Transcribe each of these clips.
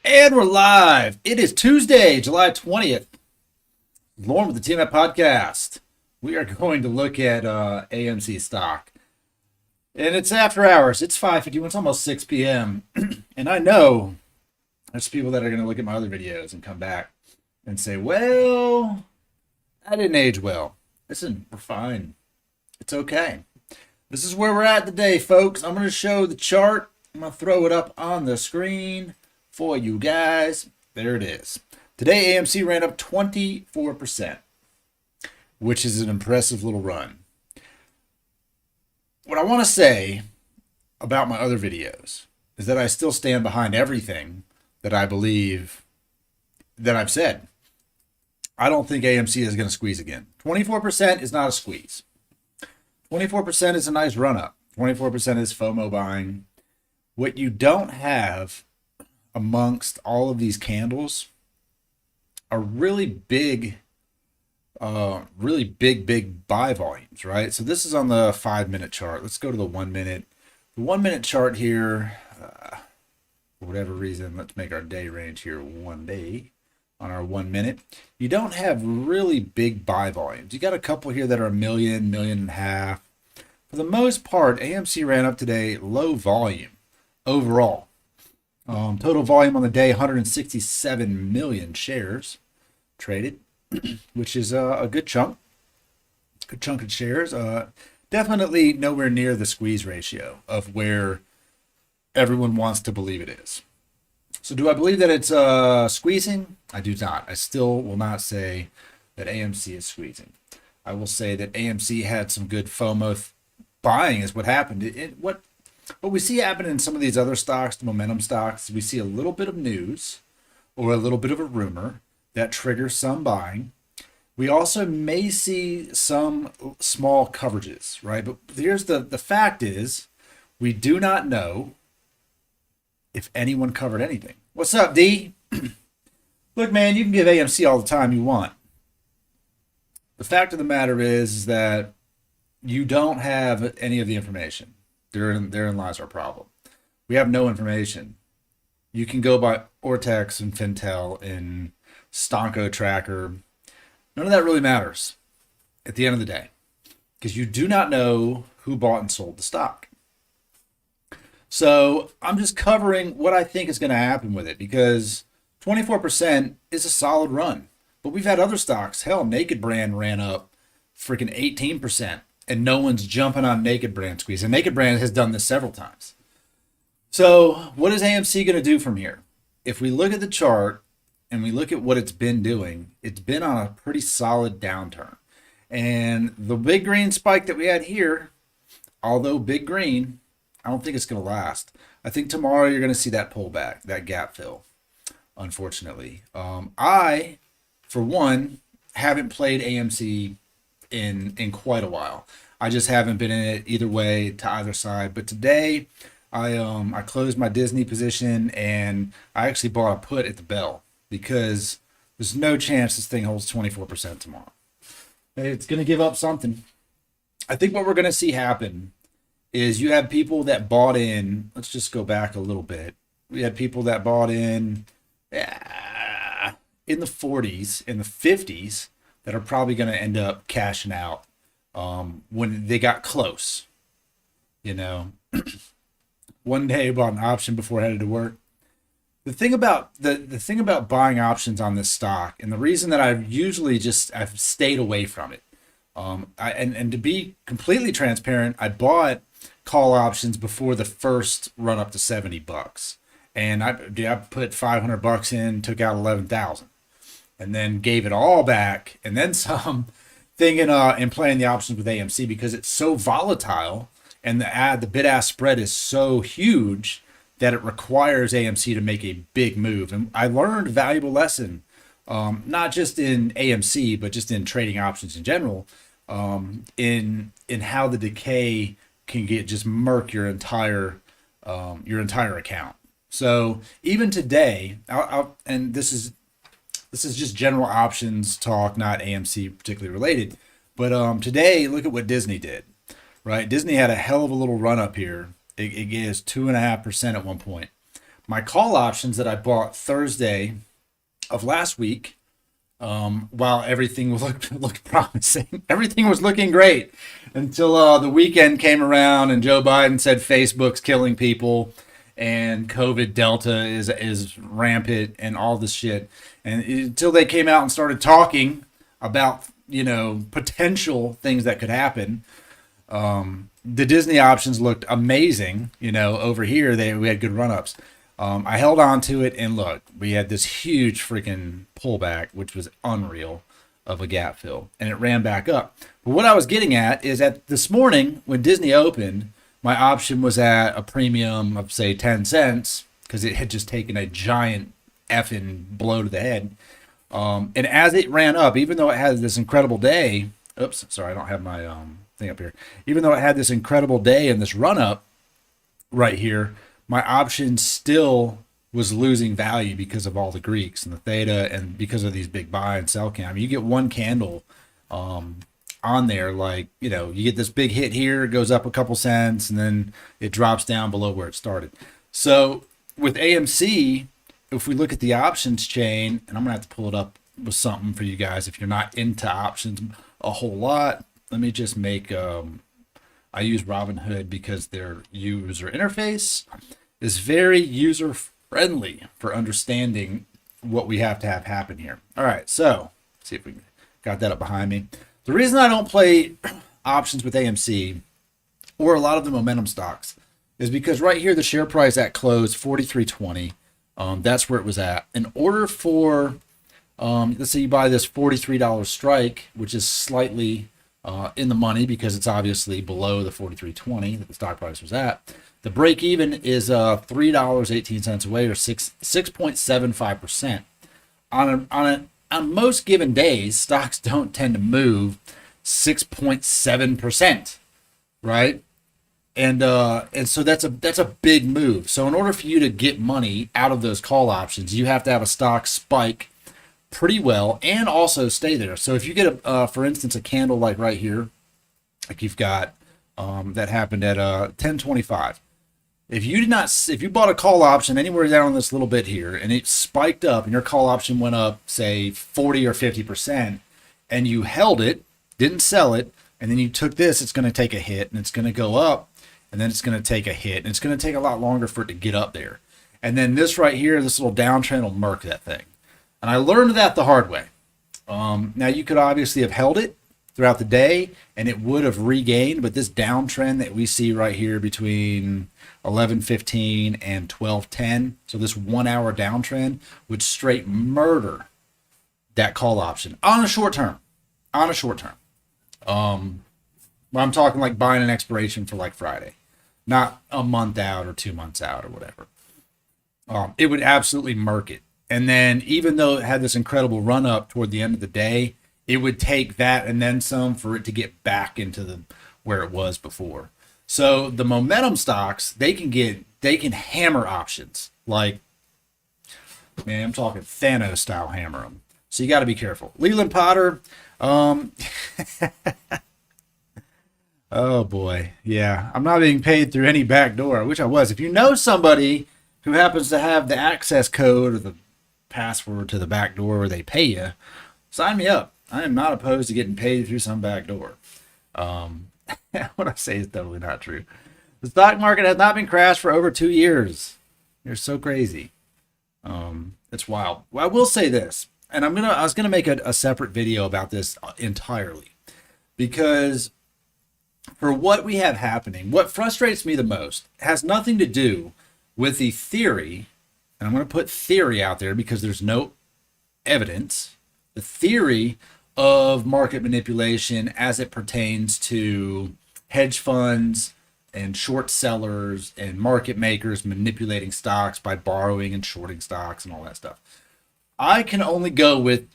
And we're live. It is Tuesday, July 20th. Lauren with the TMAP podcast. We are going to look at AMC stock. And it's after hours. It's 5:51. It's almost 6 p.m. And I know there's people that are going to look at my other videos and come back and say, well, I didn't age well. Listen, we're fine. It's okay. This is where we're at today, folks. I'm going to show the chart. I'm going to throw it up on the screen for you guys. There it is. Today, AMC ran up 24%, which is an impressive little run. What I want to say about my other videos is that I still stand behind everything that I believe that I've said. I don't think AMC is going to squeeze again. 24% is not a squeeze. 24% is a nice run up. 24% is FOMO buying. What you don't have amongst all of these candles are really big buy volumes, right? So this is on the 5-minute chart. Let's go to the 1 minute. The 1 minute chart here, for whatever reason, let's make our day range here 1 day on our 1 minute. You don't have really big buy volumes. You got a couple here that are $1 million, $1.5 million. For the most part, AMC ran up today low volume overall. Total volume on the day, 167 million shares traded, which is a good chunk. Good chunk of shares. Definitely nowhere near the squeeze ratio of where everyone wants to believe it is. So do I believe that it's squeezing? I do not. I still will not say that AMC is squeezing. I will say that AMC had some good FOMO buying is what happened. What we see happen in some of these other stocks, the momentum stocks, we see a little bit of news or a little bit of a rumor that triggers some buying. We also may see some small coverages, right? But here's the fact is we do not know if anyone covered anything. What's up, D? Look, man, you can give AMC all the time you want. The fact of the matter is that you don't have any of the information. Therein lies our problem. We have no information. You can go by Ortex and Fintel and Stonko Tracker. None of that really matters at the end of the day because you do not know who bought and sold the stock. So I'm just covering what I think is going to happen with it because 24% is a solid run. But we've had other stocks. Hell, Naked Brand ran up freaking 18%. And no one's jumping on Naked Brand squeeze. And Naked Brand has done this several times. So what is AMC going to do from here? If we look at the chart and we look at what it's been doing, it's been on a pretty solid downturn. And the big green spike that we had here, although big green, I don't think it's going to last. I think tomorrow you're going to see that pullback, that gap fill, unfortunately. I, for one, haven't played AMC in quite a while. I just haven't been in it either way to either side. But today I closed my Disney position and I actually bought a put at the bell because there's no chance this thing holds 24% tomorrow. It's going to give up something. I think what we're going to see happen is you have people that bought in. Let's just go back a little bit. We had people that bought in the 40s, in the 50s, that are probably going to end up cashing out when they got close. You know, one day I bought an option before I headed to work. The thing about the thing about buying options on this stock, and the reason that I've stayed away from it, and to be completely transparent, I bought call options before the first run up to $70, and I put $500 in, took out 11,000. And then gave it all back and then some, thinking in playing the options with AMC because it's so volatile and the bid-ask spread is so huge that it requires AMC to make a big move. And I learned a valuable lesson, not just in AMC but just in trading options in general, in how the decay can just murk your entire account. So even today, and this is just general options talk, not AMC particularly related. But today, look at what Disney did, right? Disney had a hell of a little run up here. It gives 2.5% at one point. my call options that I bought Thursday of last week, while everything looked promising, everything was looking great until the weekend came around and Joe Biden said Facebook's killing people and COVID Delta is rampant and all this shit. And until they came out and started talking about, potential things that could happen, the Disney options looked amazing. Over here we had good run-ups. I held on to it, and look, we had this huge freaking pullback, which was unreal of a gap fill, and it ran back up. But what I was getting at is that this morning when Disney opened, my option was at a premium of, say, 10 cents because it had just taken a giant effing blow to the head. And as it ran up, even though it had this incredible day, oops, sorry, I don't have my thing up here. Even though it had this incredible day and this run up right here, my option still was losing value because of all the Greeks and the theta and because of these big buy and sell cam. You get one candle on there, like, you get this big hit here, it goes up a couple cents, and then it drops down below where it started. So with AMC, if we look at the options chain, and I'm gonna have to pull it up with something for you guys if you're not into options a whole lot. Let me just make I use Robinhood because their user interface is very user friendly for understanding what we have to have happen here. All right, so let's see if we got that up behind me. The reason I don't play options with AMC or a lot of the momentum stocks is because right here the share price at close 43.20. That's where it was at. In order for let's say you buy this $43 strike, which is slightly in the money because it's obviously below the 43.20 that the stock price was at. The break even is $3.18 away, or 6.75%. On most given days, stocks don't tend to move 6.7%, right? And so that's a big move. So in order for you to get money out of those call options, you have to have a stock spike pretty well and also stay there. So if you get for instance, a candle like right here, like you've got that happened at 10.25. If you bought a call option anywhere down on this little bit here and it spiked up and your call option went up, say 40 or 50%, and you held it, didn't sell it, and then you took this, it's going to take a hit and it's going to go up, and then it's going to take a hit, and it's going to take a lot longer for it to get up there. And then this right here, this little downtrend will murk that thing. And I learned that the hard way. Now, you could obviously have held it throughout the day, and it would have regained, but this downtrend that we see right here between 11:15 and 12:10, so this 1 hour downtrend would straight murder that call option on a short term. I'm talking like buying an expiration for like Friday, not a month out or 2 months out or whatever. It would absolutely murk it. And then even though it had this incredible run up toward the end of the day, it would take that and then some for it to get back into where it was before. So the momentum stocks, they can hammer options. Like, man, I'm talking Thanos style hammer them. So you got to be careful. Leland Potter, oh boy, yeah, I'm not being paid through any back door. I wish I was. If you know somebody who happens to have the access code or the password to the back door where they pay you, sign me up. I am not opposed to getting paid through some back door. What I say is totally not true. The stock market has not been crashed for over 2 years. You're so crazy. It's wild. Well, I will say this, and I was gonna make a separate video about this entirely, because for what we have happening, what frustrates me the most has nothing to do with the theory, and I'm going to put theory out there because there's no evidence, the theory of market manipulation as it pertains to hedge funds and short sellers and market makers manipulating stocks by borrowing and shorting stocks and all that stuff. I can only go with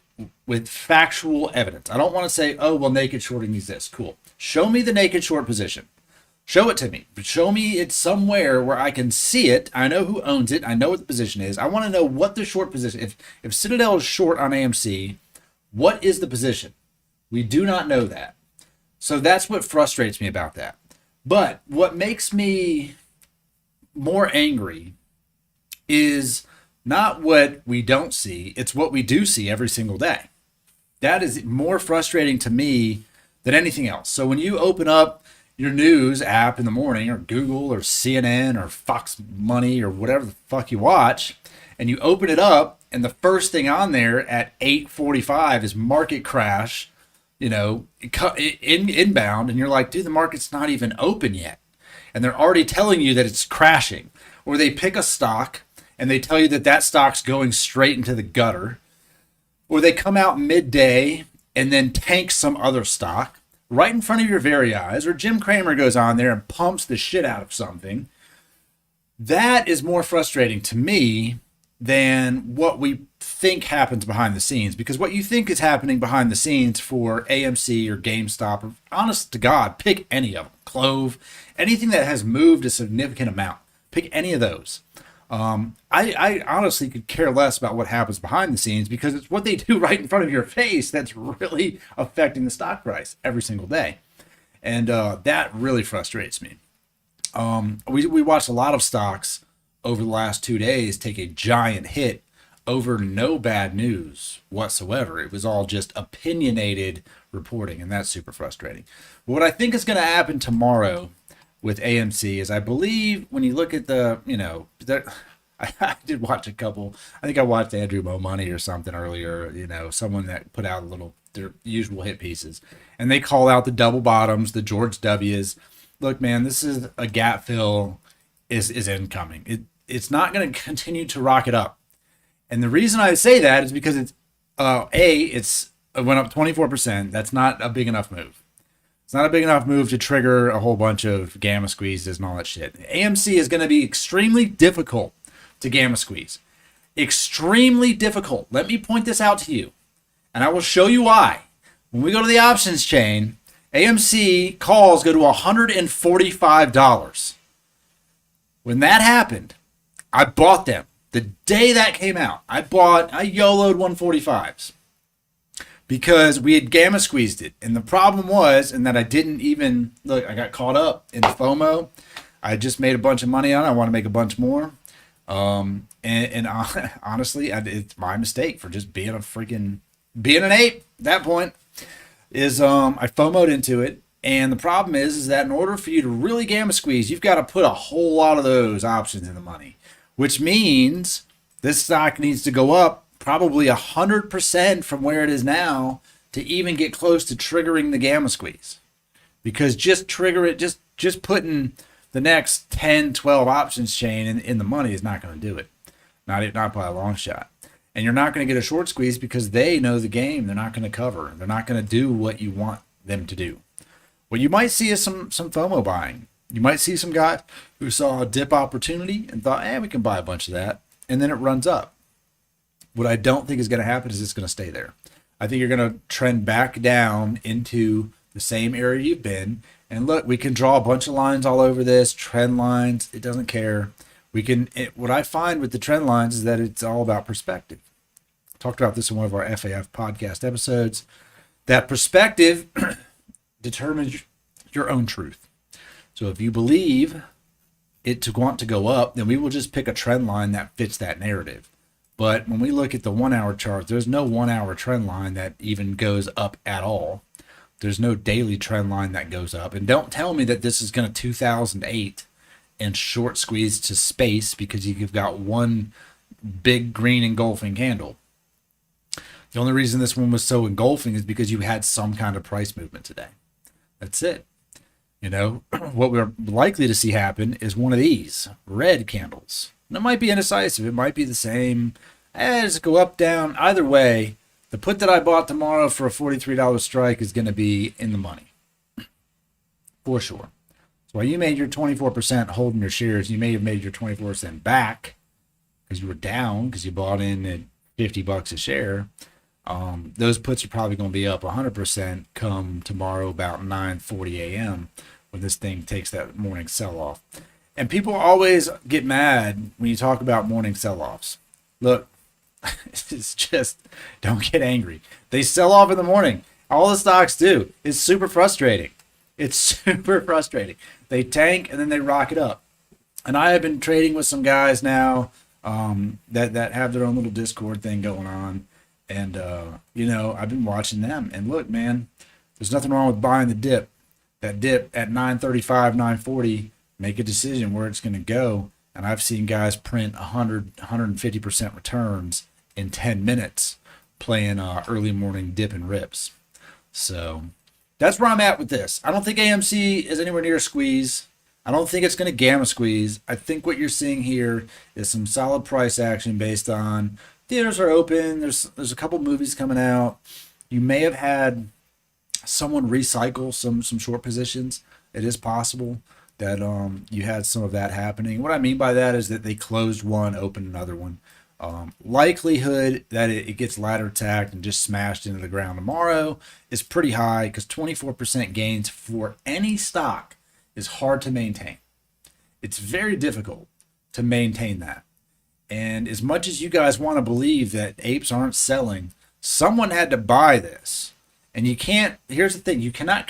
factual evidence. I don't want to say, oh, well, naked shorting exists. Cool. Show me the naked short position. Show it to me. But show me it somewhere where I can see it. I know who owns it. I know what the position is. I want to know what the short position. If Citadel is short on AMC, what is the position? We do not know that. So that's what frustrates me about that. But what makes me more angry is not what we don't see, it's what we do see every single day. That is more frustrating to me than anything else. So when you open up your news app in the morning, or Google or CNN or Fox Money or whatever the fuck you watch, and you open it up and the first thing on there at 8:45 is market crash, inbound, and you're like, dude, the market's not even open yet. And they're already telling you that it's crashing. Or they pick a stock and they tell you that that stock's going straight into the gutter. Or they come out midday and then tank some other stock right in front of your very eyes. Or Jim Cramer goes on there and pumps the shit out of something. That is more frustrating to me than what we think happens behind the scenes. Because what you think is happening behind the scenes for AMC or GameStop, or honest to God, pick any of them. Clove, anything that has moved a significant amount. Pick any of those. I honestly could care less about what happens behind the scenes, because it's what they do right in front of your face that's really affecting the stock price every single day. And that really frustrates me. We watched a lot of stocks over the last 2 days take a giant hit over no bad news whatsoever. It was all just opinionated reporting, and that's super frustrating. But what I think is going to happen tomorrow with AMC is, I believe when you look at I did watch a couple. I think I watched Andrew Mo Money or something earlier, someone that put out their usual hit pieces, and they call out the double bottoms, the George W's. Look, man, this is a gap fill is incoming. It's not going to continue to rocket up. And the reason I say that is because it went up 24%. That's not a big enough move. It's not a big enough move to trigger a whole bunch of gamma squeezes and all that shit. AMC is going to be extremely difficult to gamma squeeze. Extremely difficult. Let me point this out to you, and I will show you why. When we go to the options chain, AMC calls go to $145. When that happened, I bought them. The day that came out, I YOLO'd 145s. Because we had gamma squeezed it. And the problem was, and that I didn't even, I got caught up in the FOMO. I just made a bunch of money on it. I want to make a bunch more. And honestly, it's my mistake for just being an ape at that point, is I FOMO'd into it. And the problem is that in order for you to really gamma squeeze, you've got to put a whole lot of those options in the money, which means this stock needs to go up probably 100% from where it is now to even get close to triggering the gamma squeeze. Because just putting the next 10, 12 options chain in the money is not going to do it. Not by a long shot. And you're not going to get a short squeeze because they know the game. They're not going to cover. They're not going to do what you want them to do. What you might see is some FOMO buying. You might see some guy who saw a dip opportunity and thought, we can buy a bunch of that. And then it runs up. What I don't think is going to happen is it's going to stay there. I think you're going to trend back down into the same area you've been. And look, we can draw a bunch of lines all over this, trend lines. It doesn't care. What I find with the trend lines is that it's all about perspective. I talked about this in one of our FAF podcast episodes. That perspective determines your own truth. So if you believe it to want to go up, then we will just pick a trend line that fits that narrative. But when we look at the 1 hour chart, there's no 1 hour trend line that even goes up at all. There's no daily trend line that goes up. And don't tell me that this is going to 2008 and short squeeze to space because you've got one big green engulfing candle. The only reason this one was so engulfing is because you had some kind of price movement today. That's it. What we're likely to see happen is one of these red candles. And it might be indecisive. It might be the same. Just go up, down. Either way, the put that I bought tomorrow for a $43 strike is going to be in the money. For sure. So while you made your 24% holding your shares, you may have made your 24% back because you were down because you bought in at $50 a share. Those puts are probably going to be up 100% come tomorrow about 9:40 a.m. when this thing takes that morning sell-off. And people always get mad when you talk about morning sell-offs. Look, it's just, don't get angry. They sell off in the morning. All the stocks do. It's super frustrating. It's super frustrating. They tank and then they rocket up. And I have been trading with some guys now that have their own little Discord thing going on. And, you know, I've been watching them. And look, man, there's nothing wrong with buying the dip. That dip at 935, 940, make a decision where it's going to go. And I've seen guys print 100, 150% returns in 10 minutes playing early morning dip and rips. So that's where I'm at with this. I don't think AMC is anywhere near a squeeze. I don't think it's going to gamma squeeze. I think what you're seeing here is some solid price action based on theaters are open. There's a couple movies coming out. You may have had someone recycle some short positions. It is possible that you had some of that happening. What I mean by that is that they closed one, opened another one. Likelihood that it gets ladder attacked and just smashed into the ground tomorrow is pretty high, because 24% gains for any stock is hard to maintain. It's very difficult to maintain that. And as much as you guys want to believe that apes aren't selling, someone had to buy this. And you can't, here's the thing, you cannot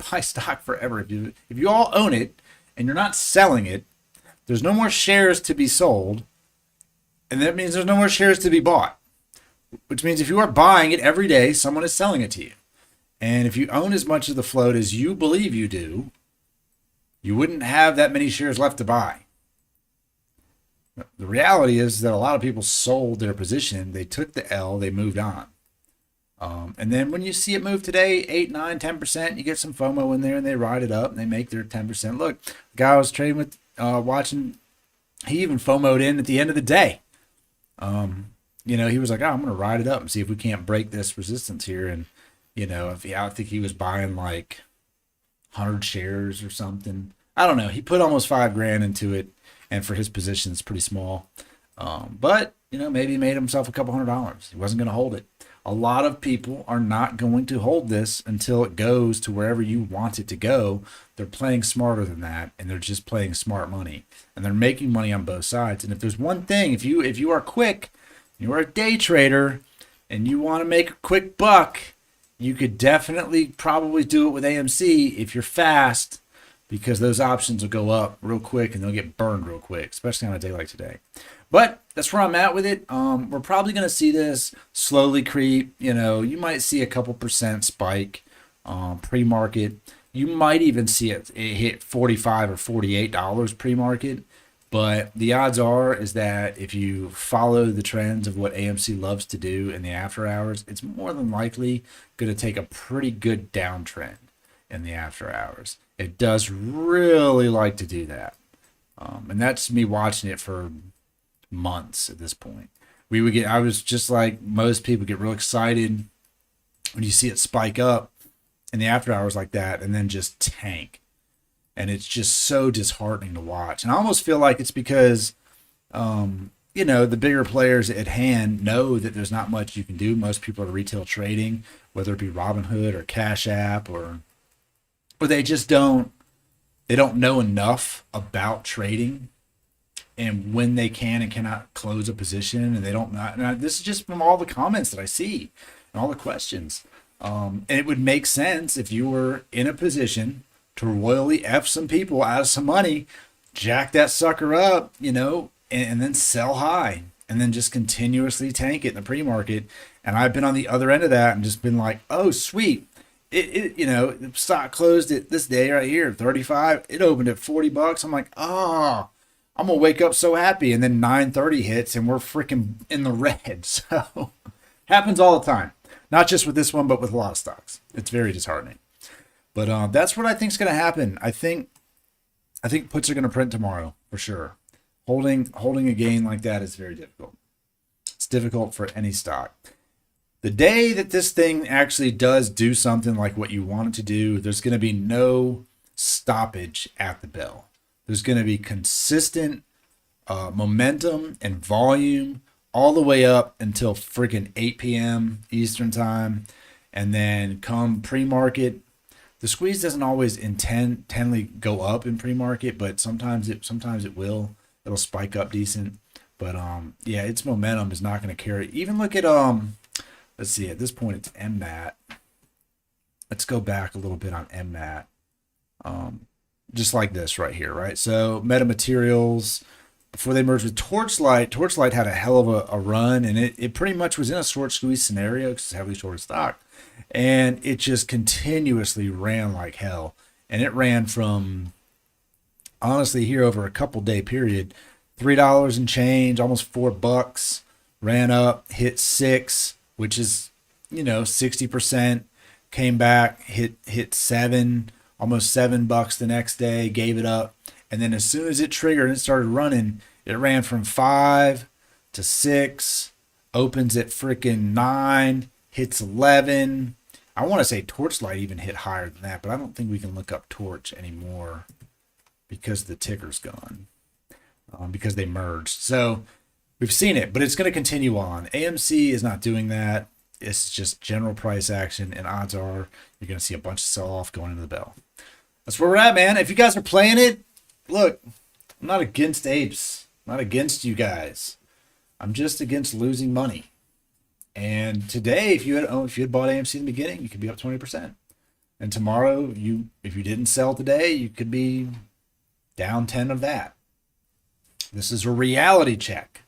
buy stock forever. If you all own it and you're not selling it, there's no more shares to be sold. And that means there's no more shares to be bought, which means if you are buying it every day, someone is selling it to you. And if you own as much of the float as you believe you do, you wouldn't have that many shares left to buy. The reality is that a lot of people sold their position. They took the L, they moved on. And then when you see it move today, 8, 9, 10%, you get some FOMO in there and they ride it up and they make their 10%. Look, the guy I was trading with, watching, he even FOMO'd in at the end of the day. You know, he was like, oh, I'm going to ride it up and see if we can't break this resistance here. And, you know, I think he was buying like 100 shares or something. I don't know. He put almost $5,000 into it. And for his position, it's pretty small. But, you know, maybe he made himself a couple $100. He wasn't going to hold it. A lot of people are not going to hold this until it goes to wherever you want it to go. They're playing smarter than that, and they're just playing smart money. And they're making money on both sides. And if there's one thing, if you are quick, you are a day trader, and you want to make a quick buck, you could definitely probably do it with AMC if you're fast, because those options will go up real quick and they'll get burned real quick, especially on a day like today. But that's where I'm at with it. We're probably going to see this slowly creep. You know, you might see a couple percent spike pre-market. You might even see it hit $45 or $48 pre-market. But the odds are is that if you follow the trends of what AMC loves to do in the after hours, it's more than likely going to take a pretty good downtrend in the after hours. It does really like to do that. And that's me watching it for months at this point. I was just like most people, get real excited when you see it spike up in the after hours like that and then just tank. And it's just so disheartening to watch. And I almost feel like it's because, you know, the bigger players at hand know that there's not much you can do. Most people are retail trading, whether it be Robinhood or Cash App, or they just don't know enough about trading and when they can and cannot close a position, and they don't know. And this is just from all the comments that I see and all the questions. And it would make sense if you were in a position to royally F some people out of some money, jack that sucker up, you know, and then sell high and then just continuously tank it in the pre-market. And I've been on the other end of that and just been like, oh, sweet. You know, the stock closed at this day right here, 35. It opened at $40. I'm like, oh, I'm going to wake up so happy. And then 9:30 hits and we're freaking in the red. So happens all the time. Not just with this one, but with a lot of stocks. It's very disheartening. But that's what I think is going to happen. I think puts are going to print tomorrow for sure. Holding a gain like that is very difficult. It's difficult for any stock. The day that this thing actually does do something like what you want it to do, there's going to be no stoppage at the bell. There's going to be consistent momentum and volume all the way up until freaking 8 p.m. Eastern time. And then come pre-market, the squeeze doesn't always intently go up in pre-market, but sometimes it will. It'll spike up decent. But yeah, its momentum is not going to carry. Even look at let's see, at this point it's MMAT. Let's go back a little bit on MMAT. Just like this right here, right? So metamaterials, before they merged with Torchlight. Torchlight had a hell of a run, and it pretty much was in a short squeeze scenario because it's heavily shorted stock. And it just continuously ran like hell. And it ran from, honestly, here over a couple day period, $3 and change, almost $4, ran up, hit 6, which is, 60%, came back, hit 7, almost $7 the next day, gave it up. And then as soon as it triggered and it started running, it ran from 5 to 6, opens at freaking 9, hits 11. I want to say Torchlight even hit higher than that, but I don't think we can look up Torch anymore because the ticker's gone, because they merged. So we've seen it, but it's going to continue on. AMC is not doing that. It's just general price action, and odds are you're going to see a bunch of sell-off going into the bell. That's where we're at, man. If you guys are playing it, look, I'm not against apes. I'm not against you guys. I'm just against losing money. And today, if you had bought AMC in the beginning, you could be up 20%. And tomorrow, if you didn't sell today, you could be down 10 of that. This is a reality check.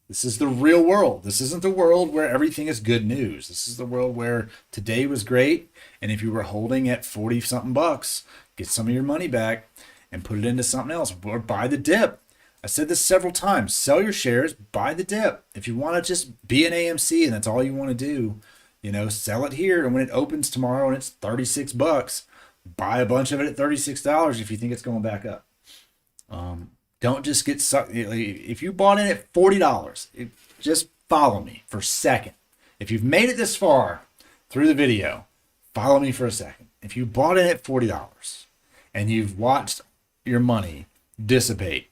This is the real world. This isn't the world where everything is good news. This is the world where today was great, and if you were holding at 40-something bucks, get some of your money back and put it into something else, or buy the dip. I said this several times. Sell your shares, buy the dip. If you want to just be an AMC and that's all you want to do, sell it here, and when it opens tomorrow and it's $36, buy a bunch of it at $36 if you think it's going back up. Don't just get sucked. If you bought in at $40, just follow me for a second. If you've made it this far through the video, follow me for a second. If you bought in at $40 and you've watched your money dissipate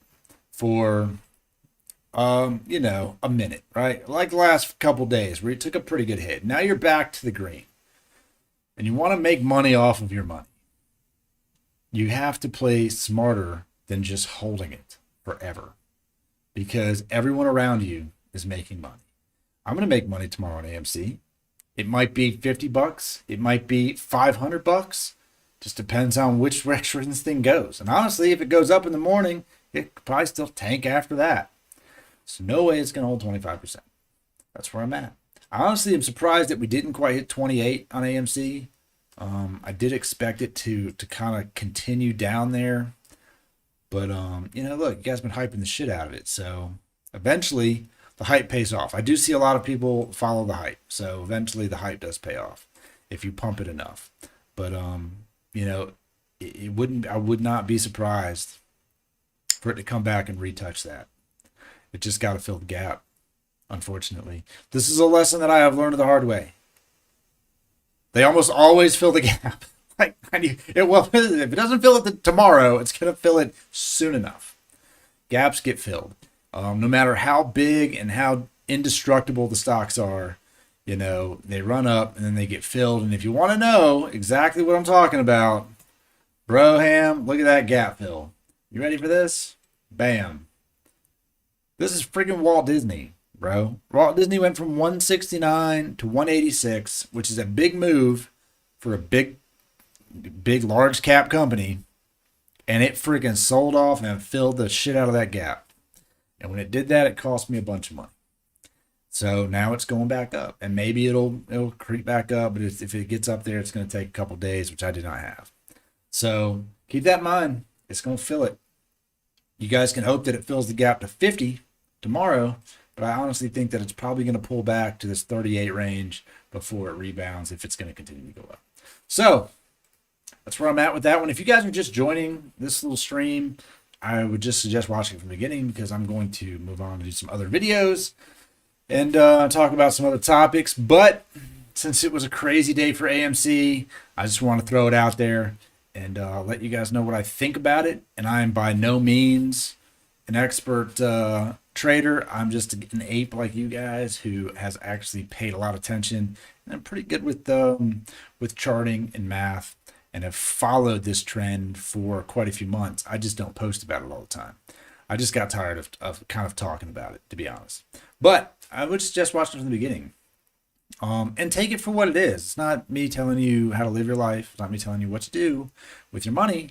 for, a minute, right? Like the last couple days where you took a pretty good hit. Now you're back to the green and you want to make money off of your money. You have to play smarter than just holding it forever, because everyone around you is making money. I'm going to make money tomorrow on AMC. It might be $50. It might be $500. Just depends on which direction this thing goes. And honestly, if it goes up in the morning, it could probably still tank after that. So no way it's going to hold 25%. That's where I'm at. I honestly am surprised that we didn't quite hit 28 on AMC. I did expect it to kind of continue down there. But, look, you guys been hyping the shit out of it. So eventually the hype pays off. I do see a lot of people follow the hype. So eventually the hype does pay off if you pump it enough. But, I would not be surprised for it to come back and retouch that. It just got to fill the gap, unfortunately. This is a lesson that I have learned the hard way. They almost always fill the gap. If it doesn't fill it tomorrow, it's going to fill it soon enough. Gaps get filled. No matter how big and how indestructible the stocks are, they run up and then they get filled. And if you want to know exactly what I'm talking about, Broham, look at that gap fill. You ready for this? Bam. This is freaking Walt Disney, bro. Walt Disney went from 169 to 186, which is a big move for a big large cap company, and it freaking sold off and filled the shit out of that gap. And when it did that, it cost me a bunch of money. So now it's going back up, and maybe it'll creep back up, but if it gets up there, it's going to take a couple days, which I did not have. So keep that in mind. It's going to fill it. You guys can hope that it fills the gap to 50 tomorrow, but I honestly think that it's probably going to pull back to this 38 range before it rebounds if it's going to continue to go up. So that's where I'm at with that one. If you guys are just joining this little stream, I would just suggest watching from the beginning, because I'm going to move on to do some other videos and talk about some other topics. But since it was a crazy day for AMC, I just want to throw it out there and let you guys know what I think about it. And I am by no means an expert trader. I'm just an ape like you guys who has actually paid a lot of attention, and I'm pretty good with charting and math, and have followed this trend for quite a few months. I just don't post about it all the time. I just got tired of kind of talking about it, to be honest. But I would suggest watching from the beginning. And take it for what it is. It's not me telling you how to live your life. It's not me telling you what to do with your money.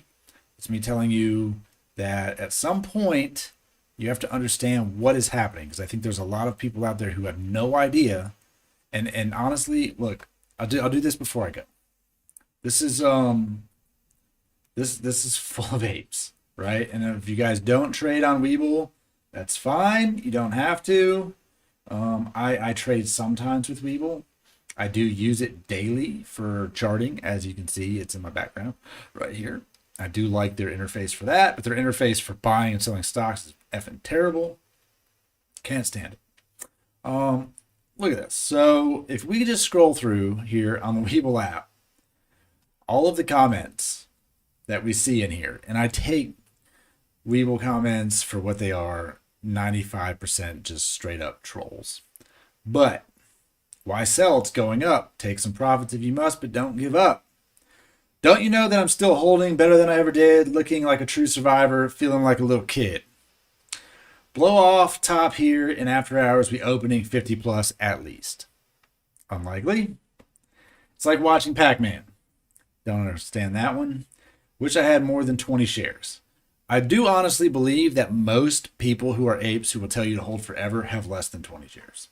It's me telling you that at some point, You have to understand what is happening, because I think there's a lot of people out there who have no idea. And honestly, look, I'll do this before I go. This is this is full of apes, right? And if you guys don't trade on Webull, that's fine. You don't have to. I trade sometimes with Webull. I do use it daily for charting. As you can see, it's in my background right here. I do like their interface for that, but their interface for buying and selling stocks is effing terrible. Can't stand it. Look at this. So if we just scroll through here on the Webull app, all of the comments that we see in here, and I take Webull comments for what they are, 95% just straight up trolls. But why sell? It's going up. Take some profits if you must, but don't give up. Don't you know that I'm still holding better than I ever did, looking like a true survivor, feeling like a little kid? Blow off top here, and after hours, we opening 50 plus at least. Unlikely. It's like watching Pac-Man. Don't understand that one. Wish I had more than 20 shares. I do honestly believe that most people who are apes who will tell you to hold forever have less than 20 shares.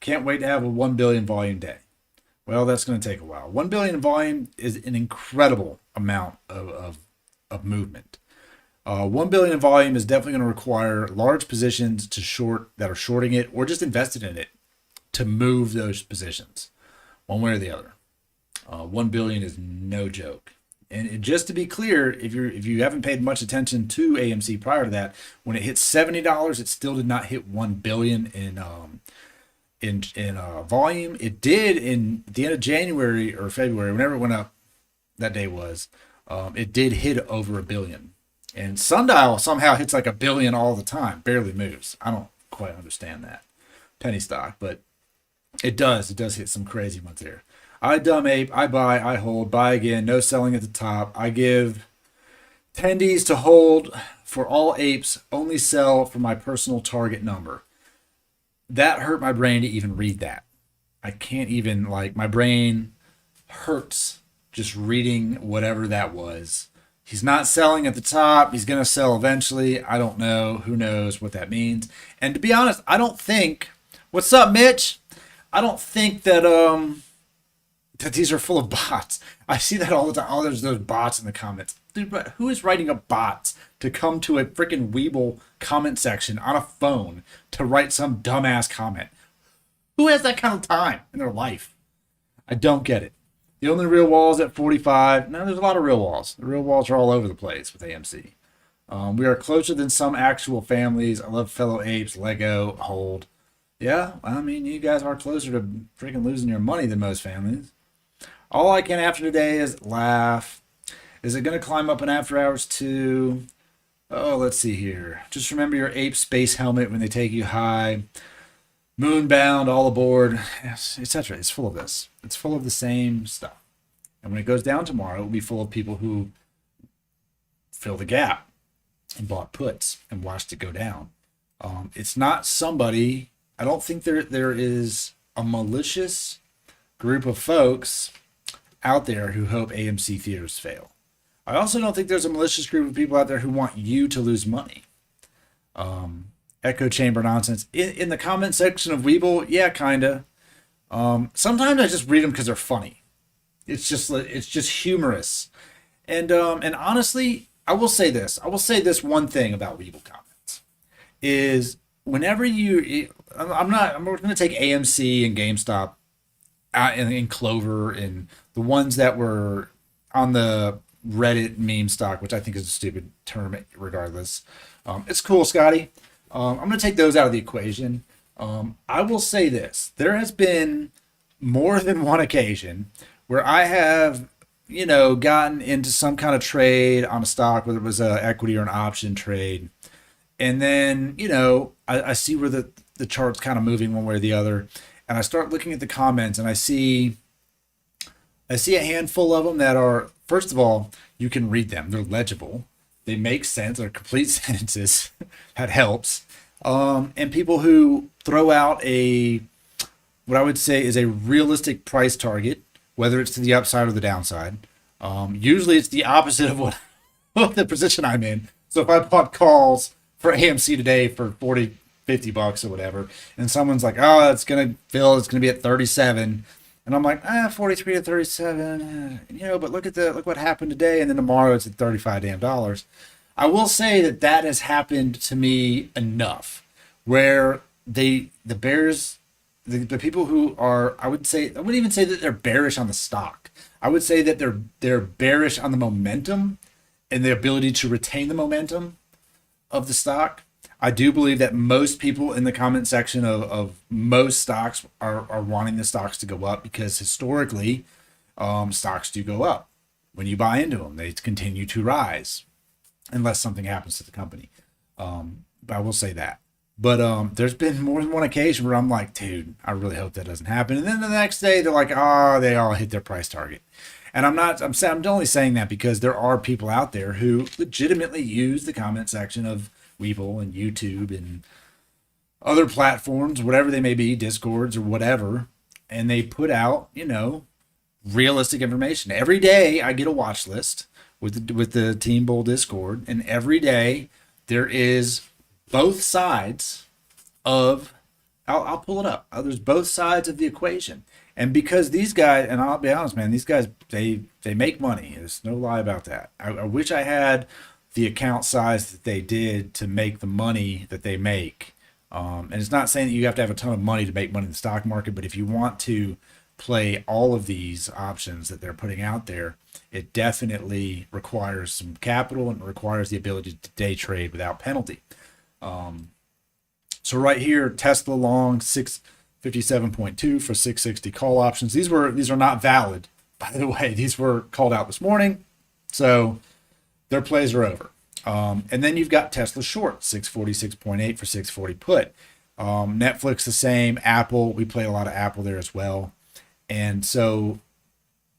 Can't wait to have a 1 billion volume day. Well, that's going to take a while. 1 billion in volume is an incredible amount of movement. 1 billion in volume is definitely going to require large positions to short that are shorting it or just invested in it to move those positions one way or the other. 1 billion is no joke. And just to be clear, if you haven't paid much attention to AMC prior to that, when it hit $70, it still did not hit 1 billion in volume. It did in the end of January or February, whenever it went up, that day was. It did hit over 1 billion. And Sundial somehow hits like 1 billion all the time, barely moves. I don't quite understand that penny stock, but it does hit some crazy ones there. I dumb ape, I buy, I hold, buy again, no selling at the top. I give tendies to hold for all apes, only sell for my personal target number. That hurt my brain to even read that. I can't even, like, my brain hurts just reading whatever that was. He's not selling at the top. He's going to sell eventually. I don't know. Who knows what that means? And to be honest, I don't think, what's up, Mitch? I don't think that, that these are full of bots. I see that all the time. Oh, there's those bots in the comments. Dude, but who is writing a bot to come to a freaking Webull comment section on a phone to write some dumbass comment? Who has that kind of time in their life? I don't get it. The only real wall is at 45. No, there's a lot of real walls. The real walls are all over the place with AMC. We are closer than some actual families. I love fellow apes, Lego, hold. Yeah, I mean, you guys are closer to freaking losing your money than most families. All I can after today is laugh. Is it going to climb up in after hours too? Oh, let's see here. Just remember your ape space helmet when they take you high. Moonbound, all aboard, etc. It's full of this. It's full of the same stuff. And when it goes down tomorrow, it will be full of people who fill the gap and bought puts and watched it go down. It's not somebody. I don't think there is a malicious group of folks out there who hope AMC theaters fail. I also don't think there's a malicious group of people out there who want you to lose money. Echo chamber nonsense. In the comment section of Webull, yeah, kinda. Sometimes I just read them because they're funny. It's just humorous. And honestly, I will say this. I will say this one thing about Webull comments is whenever I'm going to take AMC and GameStop and Clover and the ones that were on the Reddit meme stock, which I think is a stupid term regardless. It's cool, Scotty. I'm going to take those out of the equation. I will say this. There has been more than one occasion where I have, gotten into some kind of trade on a stock, whether it was an equity or an option trade. And then, I see where the chart's kind of moving one way or the other. And I start looking at the comments and I see a handful of them that are, first of all, you can read them. They're legible. They make sense. They're complete sentences. That helps. And people who throw out what I would say is a realistic price target, whether it's to the upside or the downside. Usually it's the opposite of what the position I'm in. So if I bought calls for AMC today for 40, $50 or whatever. And someone's like, oh, it's going to be at 37. And I'm like, 43 to 37, but look what happened today. And then tomorrow it's at 35 damn dollars. I will say that has happened to me enough where the bears, the people who are, I wouldn't even say that they're bearish on the stock. I would say that they're bearish on the momentum and the ability to retain the momentum of the stock. I do believe that most people in the comment section of most stocks are wanting the stocks to go up because historically, stocks do go up. When you buy into them, they continue to rise unless something happens to the company. But I will say that. But there's been more than one occasion where I'm like, dude, I really hope that doesn't happen. And then the next day they're like, they all hit their price target. And I'm only saying that because there are people out there who legitimately use the comment section of WEBULL and YouTube and other platforms, whatever they may be, Discords or whatever, and they put out, realistic information. Every day I get a watch list with the Team Bull Discord, and every day there is both sides of, I'll pull it up. There's both sides of the equation. And because these guys, and I'll be honest, man, these guys, they make money. There's no lie about that. I wish I had the account size that they did to make the money that they make. And it's not saying that you have to have a ton of money to make money in the stock market, but if you want to play all of these options that they're putting out there, it definitely requires some capital and requires the ability to day trade without penalty. So right here, Tesla long 657.2 for 660 call options. These are not valid, by the way. These were called out this morning, so their plays are over. And then you've got Tesla short 646.8 for 640 put. Netflix the same. Apple, we play a lot of Apple there as well. And so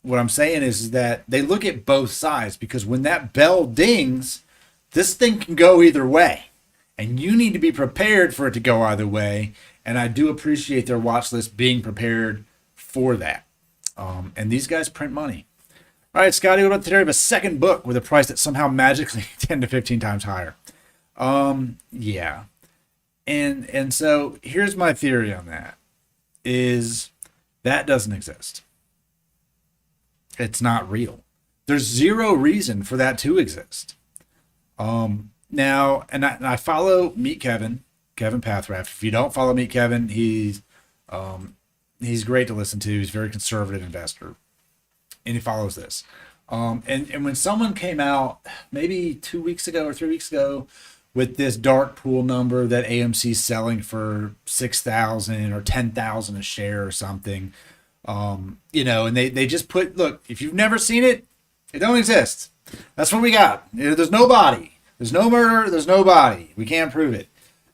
what I'm saying is that they look at both sides, because when that bell dings, this thing can go either way. And you need to be prepared for it to go either way. And I do appreciate their watch list being prepared for that. And these guys print money. All right, Scotty, what about today? We have a second book with a price that's somehow magically 10 to 15 times higher. Yeah. And so here's my theory on that, is that doesn't exist. It's not real. There's zero reason for that to exist. Now, and I follow Meet Kevin Pathraft. If you don't follow Meet Kevin, he's great to listen to. He's a very conservative investor, and he follows this. And when someone came out maybe 2 weeks ago or 3 weeks ago with this dark pool number that AMC's selling for 6,000 or 10,000 a share or something, and they just put, look, if you've never seen it, it don't exist. That's what we got. There's no body. There's no murder. There's no body. We can't prove it.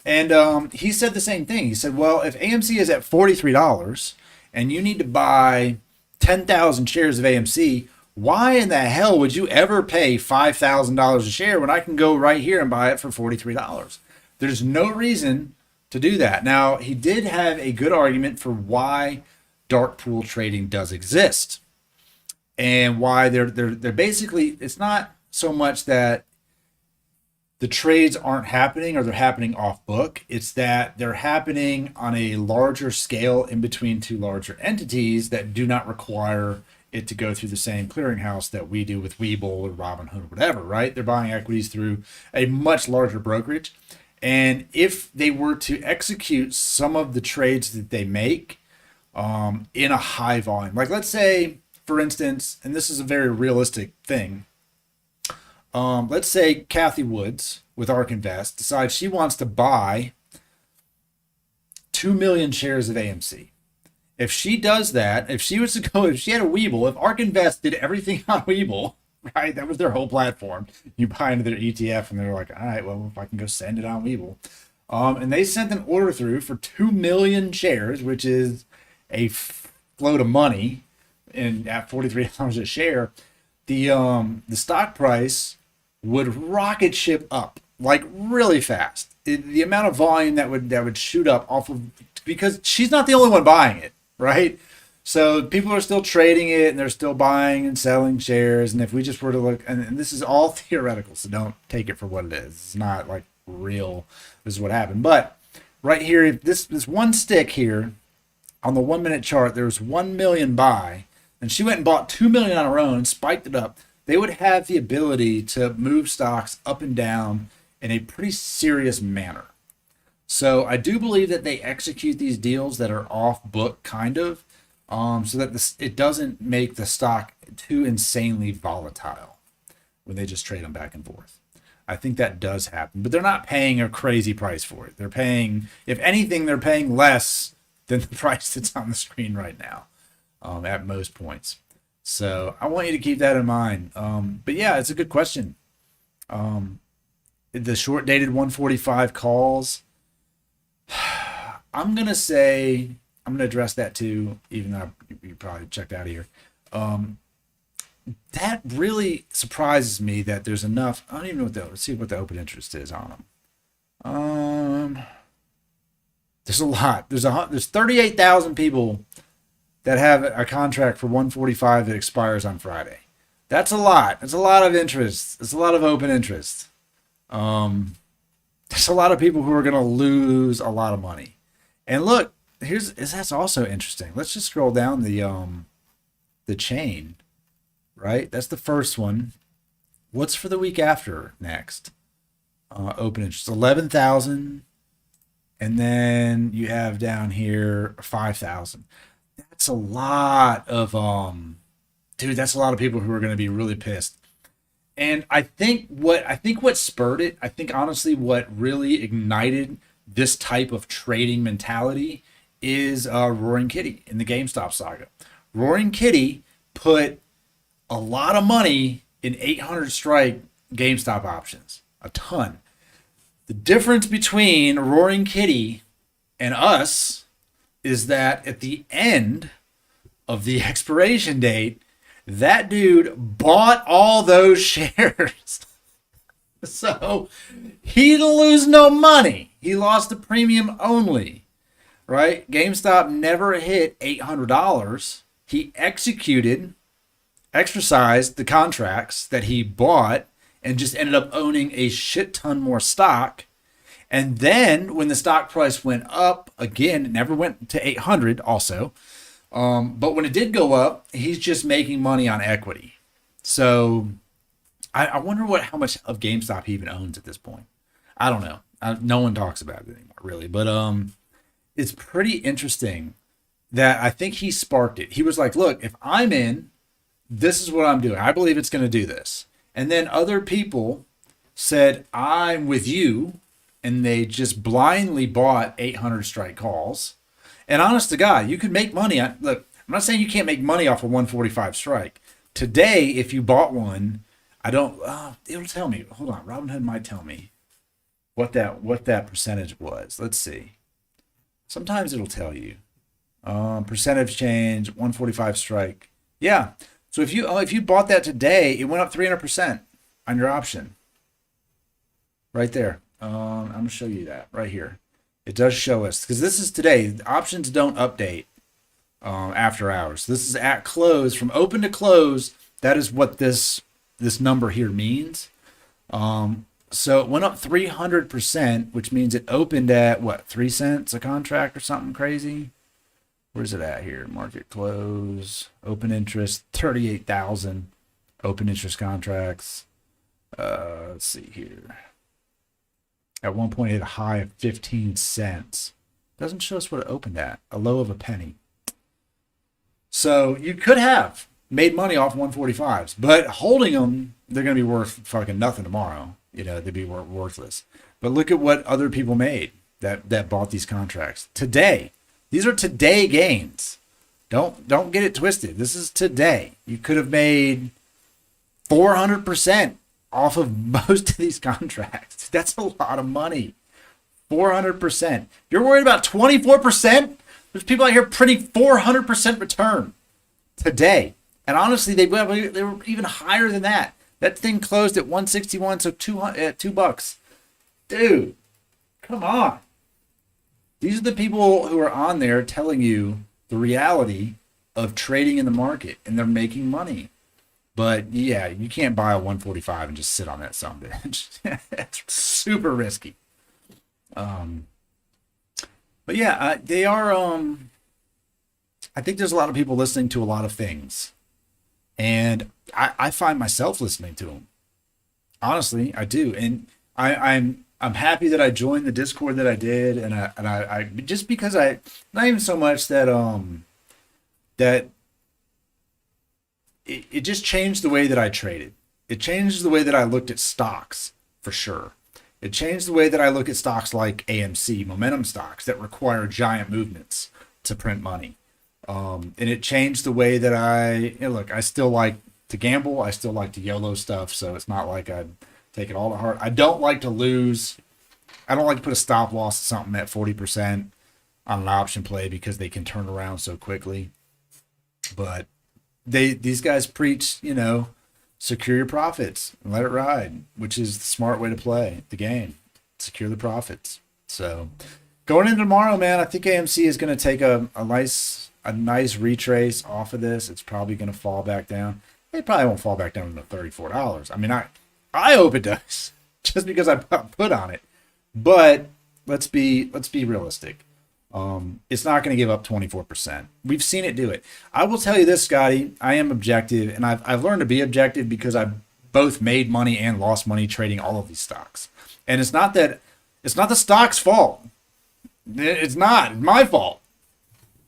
And he said the same thing. He said, well, if AMC is at $43 and you need to buy 10,000 shares of AMC, why in the hell would you ever pay $5,000 a share when I can go right here and buy it for $43? There's no reason to do that. Now, he did have a good argument for why dark pool trading does exist, and why they're basically, it's not so much that the trades aren't happening or they're happening off book. It's that they're happening on a larger scale in between two larger entities that do not require it to go through the same clearinghouse that we do with WEBULL or Robinhood or whatever, right? They're buying equities through a much larger brokerage. And if they were to execute some of the trades that they make in a high volume, like let's say, for instance, and this is a very realistic thing, let's say Kathy Woods with ARK Invest decides she wants to buy 2 million shares of AMC. If she does that, if she had a WEBULL, if ARK Invest did everything on WEBULL, right, that was their whole platform. You buy into their ETF and they're like, all right, well, if I can go send it on WEBULL. And they sent an order through for 2 million shares, which is a float of money, and at $43 a share, the stock price would rocket ship up like really fast. The amount of volume that would shoot up off of, because she's not the only one buying it, right? So people are still trading it and they're still buying and selling shares. And if we just were to look, and this is all theoretical, so don't take it for what it is. It's not like real. This is what happened. But right here, if this one stick here on the 1 minute chart, there's 1 million buy, and she went and bought 2 million on her own, spiked it up. They would have the ability to move stocks up and down in a pretty serious manner. So I do believe that they execute these deals that are off book, kind of, so that it doesn't make the stock too insanely volatile when they just trade them back and forth. I think that does happen, but they're not paying a crazy price for it. They're paying, if anything, they're paying less than the price that's on the screen right now, at most points. So I want you to keep that in mind. But yeah, it's a good question. The short dated 145 calls, I'm going to address that too, even though you probably checked out of here. That really surprises me that there's enough. I don't even know let's see what the open interest is on them. There's a lot. There's 38,000 people that have a contract for 145 that expires on Friday. That's a lot. It's a lot of interest. It's a lot of open interest. There's a lot of people who are going to lose a lot of money. And look, that's also interesting. Let's just scroll down the chain, right? That's the first one. What's for the week after next? Open interest, 11,000. And then you have down here 5,000. That's a lot of dude, that's a lot of people who are going to be really pissed. And I think what spurred it, I think honestly what really ignited this type of trading mentality is Roaring Kitty in the GameStop saga. Roaring Kitty put a lot of money in 800 strike GameStop options, a ton. The difference between Roaring Kitty and us is that at the end of the expiration date, that dude bought all those shares. So he didn't lose no money. He lost the premium only, right? GameStop never hit $800. He exercised the contracts that he bought and just ended up owning a shit ton more stock. And then when the stock price went up again, it never went to 800 also. But when it did go up, he's just making money on equity. So I wonder how much of GameStop he even owns at this point. I don't know. No one talks about it anymore, really. But it's pretty interesting that I think he sparked it. He was like, look, if I'm in, this is what I'm doing. I believe it's going to do this. And then other people said, I'm with you. And they just blindly bought 800 strike calls. And honest to God, you could make money. Look, I'm not saying you can't make money off a 145 strike. Today, if you bought one, it'll tell me. Hold on, Robinhood might tell me what that percentage was. Let's see. Sometimes it'll tell you. Percentage change, 145 strike. Yeah. So if you bought that today, it went up 300% on your option. Right there. I'm going to show you that right here. It does show us, because this is today. The options don't update after hours. This is at close. From open to close, that is what this number here means. So it went up 300%, which means it opened at, what, 3 cents a contract or something crazy? Where's it at here? Market close, open interest, 38,000 open interest contracts. Let's see here. At one point, it had a high of 15 cents. Doesn't show us what it opened at. A low of a penny. So you could have made money off 145s, but holding them, they're going to be worth fucking nothing tomorrow. They'd be worthless. But look at what other people made that bought these contracts today. These are today gains. Don't get it twisted. This is today. You could have made 400% off of most of these contracts. That's a lot of money. 400%. If you're worried about 24%, there's people out here printing 400% return today. And honestly, they were even higher than that. That thing closed at 161, so $2. Dude, come on. These are the people who are on there telling you the reality of trading in the market, and they're making money. But yeah, you can't buy a 145 and just sit on that sumbitch. That's super risky. But yeah, they are. I think there's a lot of people listening to a lot of things, and I find myself listening to them. Honestly, I do, and I'm happy that I joined the Discord that I did, and I just because not even so much that that it just changed the way that I traded. It changed the way that I looked at stocks for sure. It changed the way that I look at stocks like AMC, momentum stocks that require giant movements to print money. And it changed the way that look, I still like to gamble. I still like to YOLO stuff. So it's not like I take it all to heart. I don't like to lose. I don't like to put a stop loss to something at 40% on an option play because they can turn around so quickly. But these guys preach, secure your profits and let it ride, which is the smart way to play the game. Secure the profits. So going into tomorrow, man, I think AMC is going to take a nice retrace off of this. It's probably going to fall back down. It probably won't fall back down to $34. I mean, I hope it does, just because I put on it. But let's be realistic. It's not going to give up 24%. We've seen it do it. I will tell you this, Scotty. I am objective, and I've learned to be objective because I've both made money and lost money trading all of these stocks. And it's not the stock's fault. It's not my fault.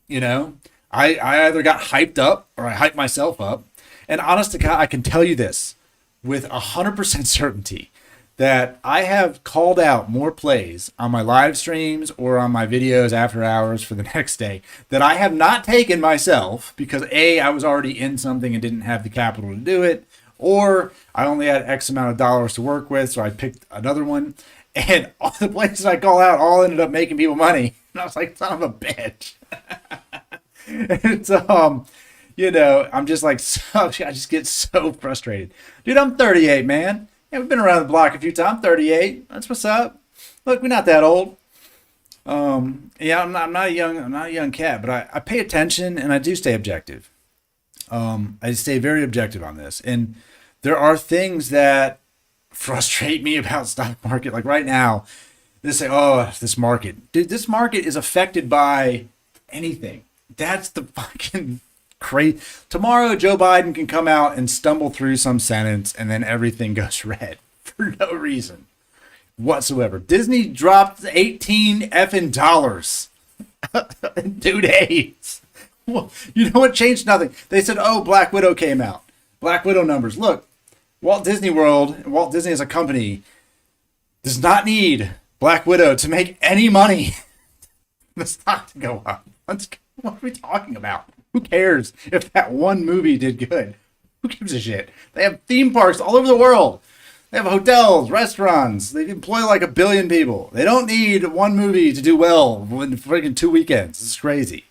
I either got hyped up or I hyped myself up. And honest to God, I can tell you this with 100% certainty that I have called out more plays on my live streams or on my videos after hours for the next day that I have not taken myself because I was already in something and didn't have the capital to do it, or I only had X amount of dollars to work with, so I picked another one. And all the places I call out all ended up making people money. And I was like, son of a bitch. It's I'm just like, I just get so frustrated. Dude, I'm 38, man. Yeah, we've been around the block a few times. I'm 38. That's what's up. Look, we're not that old. Yeah, I'm not a young cat, but I pay attention and I do stay objective. I stay very objective on this. And there are things that frustrate me about stock market. Like right now, they say, oh, this market. Dude, this market is affected by anything. That's the fucking crazy. Tomorrow, Joe Biden can come out and stumble through some sentence and then everything goes red for no reason whatsoever. Disney dropped 18 effing dollars in 2 days. Well, you know what changed? Nothing. They said, oh, Black Widow came out. Black Widow numbers. Look, Walt Disney World, Walt Disney as a company, does not need Black Widow to make any money. The stock to go up. What are we talking about? Who cares if that one movie did good? Who gives a shit? They have theme parks all over the world. They have hotels, restaurants. They employ like 1 billion people. They don't need one movie to do well in freaking 2 weekends. It's crazy.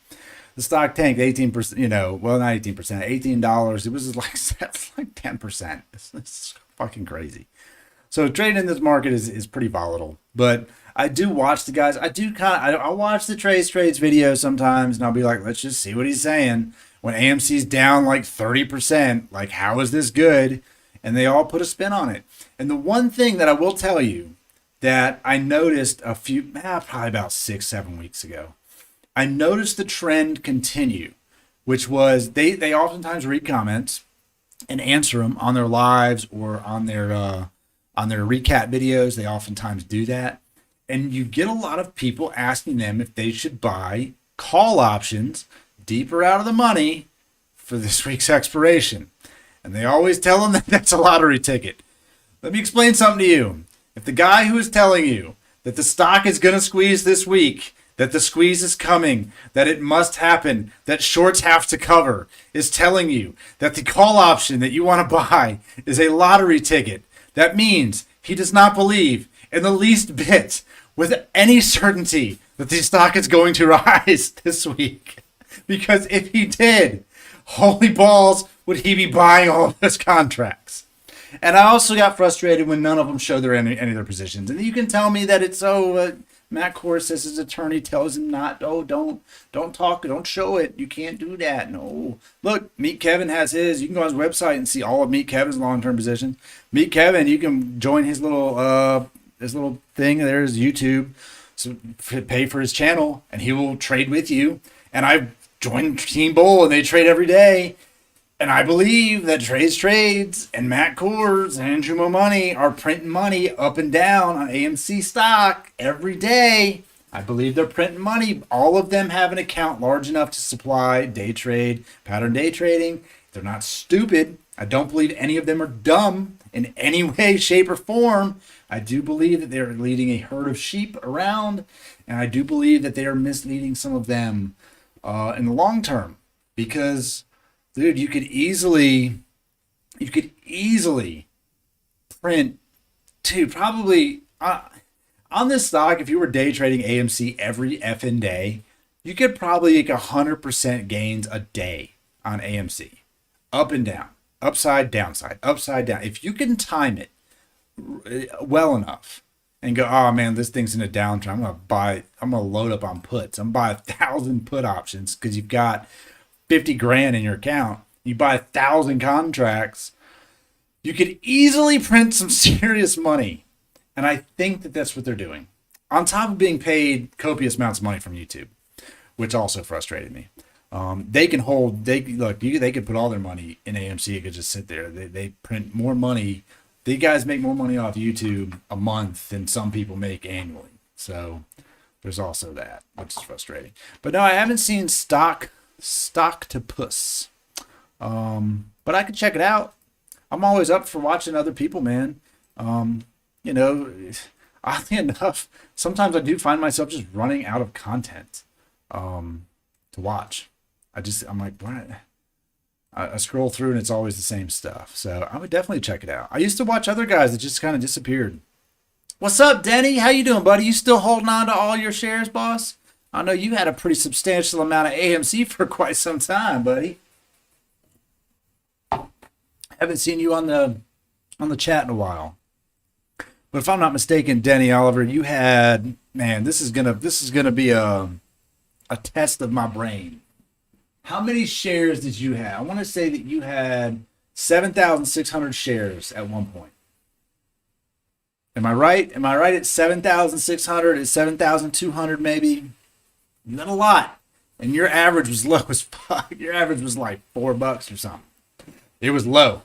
The stock tanked 18%, well, not 18%, $18. It was like 10%. It's fucking crazy. So trading in this market is pretty volatile. But I do watch the guys. I'll watch the trades videos sometimes, and I'll be like, let's just see what he's saying. When AMC's down like 30%, like, how is this good? And they all put a spin on it. And the one thing that I will tell you that I noticed probably about 6-7 weeks ago, I noticed the trend continue, which was they oftentimes read comments and answer them on their lives or on their recap videos. They oftentimes do that. And you get a lot of people asking them if they should buy call options deeper out of the money for this week's expiration. And they always tell them that that's a lottery ticket. Let me explain something to you. If the guy who is telling you that the stock is going to squeeze this week, that the squeeze is coming, that it must happen, that shorts have to cover, is telling you that the call option that you want to buy is a lottery ticket, that means he does not believe in the least bit with any certainty that the stock is going to rise this week. Because if he did, holy balls, would he be buying all of those contracts? And I also got frustrated when none of them show any of their positions. And you can tell me that it's, Matt Kors says his attorney tells him not, don't talk, don't show it. You can't do that. No. Look, Meet Kevin has his. You can go on his website and see all of Meet Kevin's long-term positions. Meet Kevin, you can join his little little thing. There's YouTube. So pay for his channel, and he will trade with you. And I joined Team Bull, and they trade every day. And I believe that Trades and Matt Kors and Andrew Mo Money are printing money up and down on AMC stock every day. I believe they're printing money. All of them have an account large enough to supply day trade, pattern day trading. They're not stupid. I don't believe any of them are dumb in any way, shape, or form. I do believe that they're leading a herd of sheep around, and I do believe that they are misleading some of them in the long term. Because, dude, you could easily print probably on this stock. If you were day trading AMC every effing day, you could probably make 100% gains a day on AMC, up and down, upside, downside, upside down. If you can time it well enough and go, oh man, this thing's in a downturn, I'm gonna load up on puts. I'm gonna buy 1,000 put options because you've got 50 grand in your account. You buy 1,000 contracts, you could easily print some serious money. And I think that that's what they're doing, on top of being paid copious amounts of money from YouTube, which also frustrated me. They can put all their money in AMC. It could just sit there. They print more money. These guys make more money off YouTube a month than some people make annually. So there's also that, which is frustrating. But no, I haven't seen stock to puss. But I could check it out. I'm always up for watching other people, man. You know, oddly enough, sometimes I do find myself just running out of content to watch. I'm like, what? I scroll through and it's always the same stuff. So I would definitely check it out. I used to watch other guys that just kind of disappeared. What's up, Denny? How you doing, buddy? You still holding on to all your shares, boss? I know you had a pretty substantial amount of AMC for quite some time, buddy. Haven't seen you on the chat in a while. But if I'm not mistaken, Denny Oliver, you had, man, this is gonna be a test of my brain. How many shares did you have? I want to say that you had 7,600 shares at one point. Am I right? Am I right at 7,600? At 7,200 maybe? You had a lot. And your average was low as fuck. Your average was like $4 or something. It was low.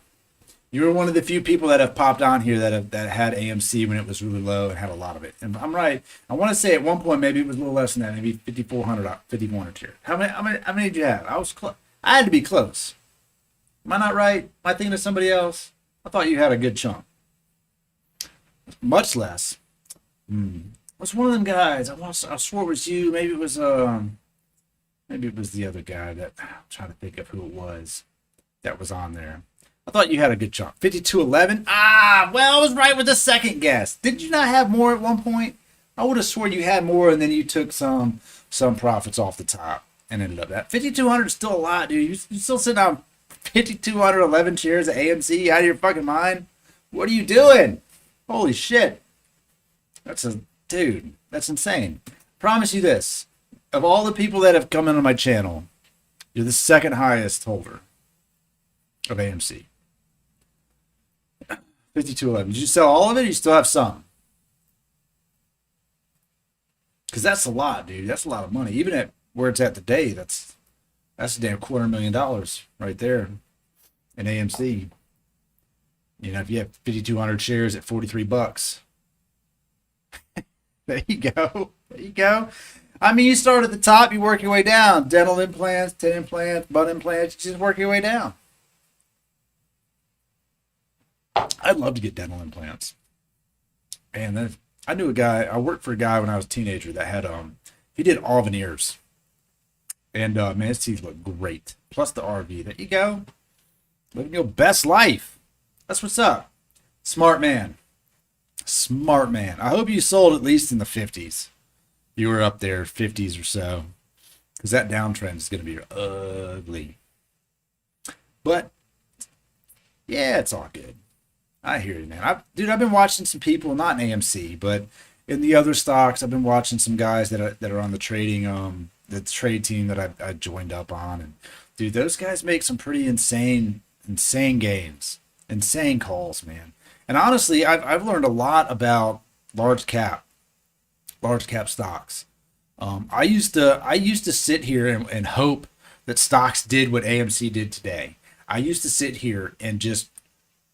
You were one of the few people that have popped on here that had AMC when it was really low and had a lot of it. And I'm right. I want to say at one point maybe it was a little less than that, maybe 5,400, 5,100. How many did you have? I was close. I had to be close. Am I not right? Am I thinking of somebody else? I thought you had a good chunk. Much less. What's one of them guys? I swore it was you. Maybe it was the other guy that I'm trying to think of who it was that was on there. I thought you had a good chunk. 5211. Well, I was right with the second guess. Did you not have more at one point? I would have sworn you had more, and then you took some profits off the top and ended up that 5,200 is still a lot, dude. You still sitting on 5,211 shares of AMC out of your fucking mind? What are you doing? Holy shit! That's insane. Promise you this: of all the people that have come into my channel, you're the second highest holder of AMC. 5211. Did you sell all of it, or you still have some? Because that's a lot, dude. That's a lot of money. Even at where it's at today, that's a damn $250,000 right there in AMC. You know, if you have 5,200 shares at $43, there you go. There you go. I mean, you start at the top, you work your way down. Dental implants, tit implants, butt implants, you just work your way down. I'd love to get dental implants. And I knew a guy, I worked for a guy when I was a teenager that had, he did all veneers. And, man, his teeth look great. Plus the RV. There you go. Living your best life. That's what's up. Smart man. Smart man. I hope you sold at least in the 50s. You were up there, 50s or so. Because that downtrend is going to be ugly. But, yeah, it's all good. I hear you, man. I've been watching some people, not in AMC, but in the other stocks. I've been watching some guys that are on the trading, the trade team that I joined up on, and dude, those guys make some pretty insane gains, insane calls, man. And honestly, I've learned a lot about large cap stocks. I used to sit here and hope that stocks did what AMC did today. I used to sit here and just,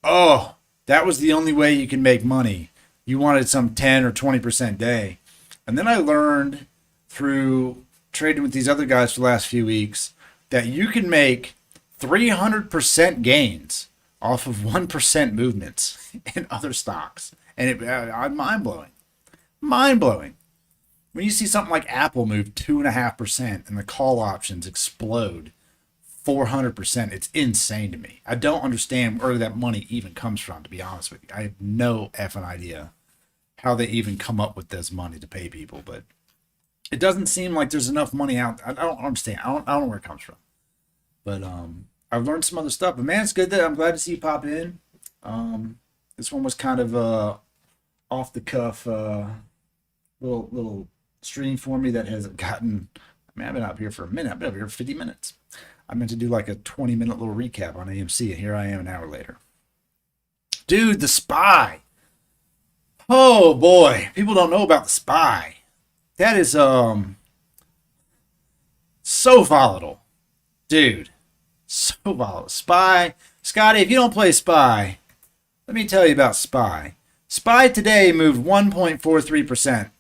oh, that was the only way you can make money. You wanted some 10 or 20% day. And then I learned through trading with these other guys for the last few weeks that you can make 300% gains off of 1% movements in other stocks. And I'm mind blowing. Mind blowing. When you see something like Apple move 2.5% and the call options explode 400%, it's insane to me. I don't understand where that money even comes from, to be honest with you. I have no effing idea how they even come up with this money to pay people, but it doesn't seem like there's enough money out. I don't understand. I don't know where it comes from. But I've learned some other stuff. But man, it's good that I'm glad to see you pop in. This one was kind of off the cuff, little stream for me that has gotten. I mean, I've been up here for a minute. I've been up here for 50 minutes. I meant to do like a 20-minute little recap on AMC, and here I am an hour later. Dude, the SPY. Oh boy, people don't know about the SPY. That is so volatile, dude. So volatile. SPY, Scotty. If you don't play SPY, let me tell you about SPY. SPY today moved 1.43%.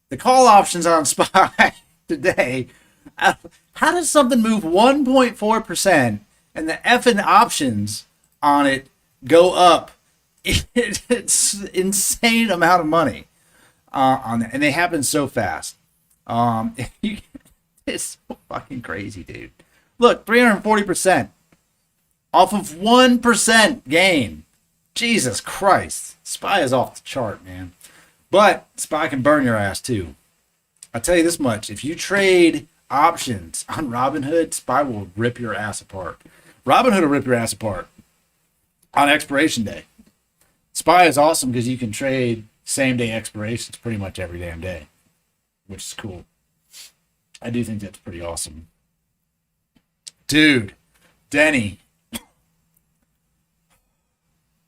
The call options on SPY today. How does something move 1.4% and the effing options on it go up? It's insane amount of money on that, and they happen so fast. It's so fucking crazy, dude. Look, 340% off of 1% gain. Jesus Christ, SPY is off the chart, man. But SPY can burn your ass too. I'll tell you this much: if you trade options on Robinhood, SPY will rip your ass apart. Robinhood will rip your ass apart on expiration day. SPY is awesome because you can trade same day expirations pretty much every damn day, which is cool. I do think that's pretty awesome. Dude, Denny.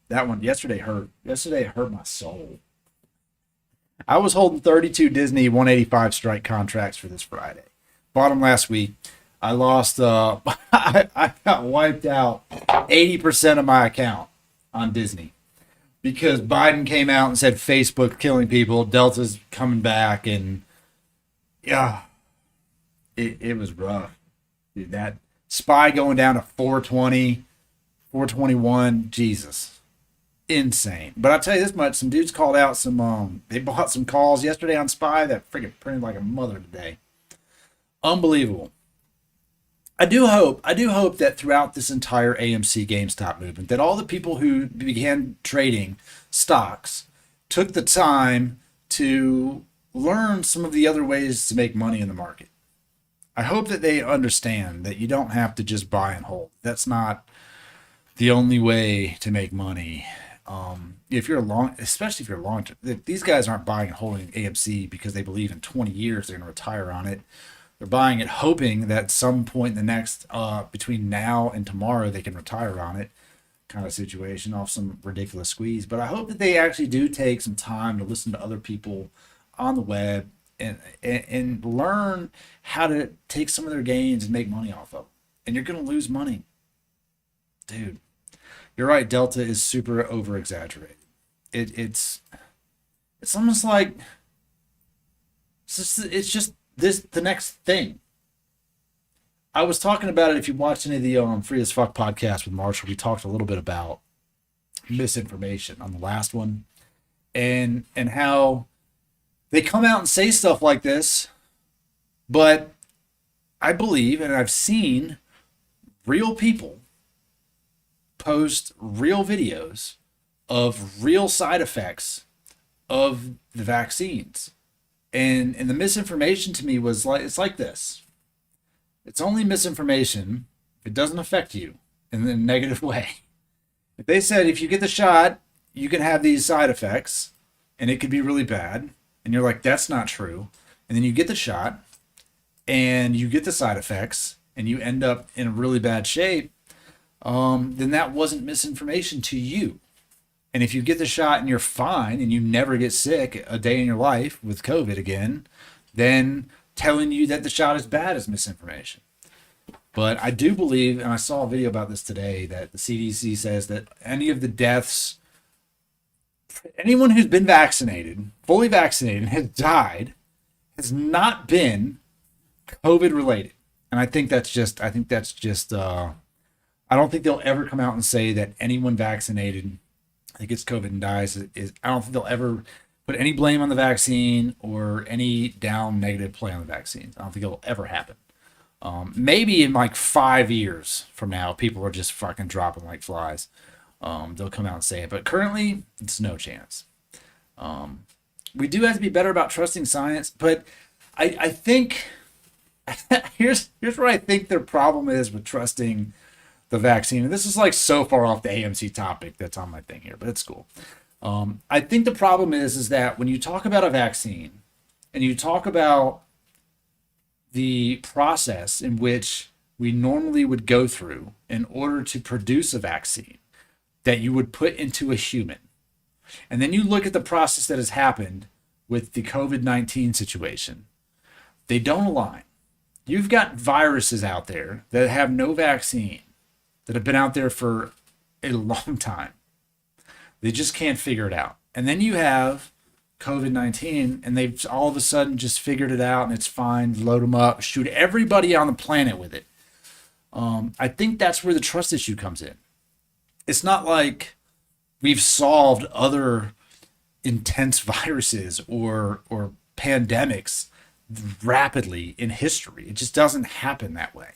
That one yesterday hurt. Yesterday it hurt my soul. I was holding 32 Disney 185 strike contracts for this Friday. Bought them last week. I lost, I got wiped out 80% of my account on Disney because Biden came out and said Facebook killing people, Delta's coming back, and yeah, it was rough. Dude, that SPY going down to 420, 421, Jesus. Insane. But I'll tell you this much, some dudes called out some, they bought some calls yesterday on SPY that freaking printed like a mother today. Unbelievable. I do hope that throughout this entire AMC GameStop movement, that all the people who began trading stocks took the time to learn some of the other ways to make money in the market. I hope that they understand that you don't have to just buy and hold. That's not the only way to make money. If you're especially if you're long term, these guys aren't buying and holding AMC because they believe in 20 years they're going to retire on it. They're buying it hoping that some point in the next, between now and tomorrow, they can retire on it, kind of situation, off some ridiculous squeeze. But I hope that they actually do take some time to listen to other people on the web and learn how to take some of their gains and make money off of them. And you're going to lose money. Dude, you're right. Delta is super over exaggerated. It's almost like it's just the next thing. I was talking about it. If you watched any of the Free as Fuck podcast with Marshall, we talked a little bit about misinformation on the last one, and how they come out and say stuff like this. But I believe, and I've seen real people post real videos of real side effects of the vaccines. And the misinformation to me was like, it's like this. It's only misinformation if it doesn't affect you in a negative way. If they said, if you get the shot, you can have these side effects and it could be really bad, and you're like, that's not true. And then you get the shot and you get the side effects and you end up in a really bad shape, then that wasn't misinformation to you. And if you get the shot and you're fine and you never get sick a day in your life with COVID again, then telling you that the shot is bad is misinformation. But I do believe, and I saw a video about this today, that the CDC says that any of the deaths, anyone who's been vaccinated, fully vaccinated, and has died, has not been COVID related. And I think that's just, I don't think they'll ever come out and say that anyone vaccinated that gets COVID and dies I don't think they'll ever put any blame on the vaccine or any down negative play on the vaccines. I don't think it'll ever happen. Maybe in like 5 years from now, people are just fucking dropping like flies. They'll come out and say it, but currently it's no chance. We do have to be better about trusting science, but I think here's where I think their problem is with trusting the vaccine. And this is like so far off the AMC topic that's on my thing here, but it's cool. I think the problem is that when you talk about a vaccine and you talk about the process in which we normally would go through in order to produce a vaccine that you would put into a human, and then you look at the process that has happened with the COVID-19 situation, they don't align. You've got viruses out there that have no vaccine, that have been out there for a long time. They just can't figure it out. And then you have COVID-19, and they've all of a sudden just figured it out, and it's fine. Load them up, shoot everybody on the planet with it. I think that's where the trust issue comes in. It's not like we've solved other intense viruses or pandemics rapidly in history. It just doesn't happen that way.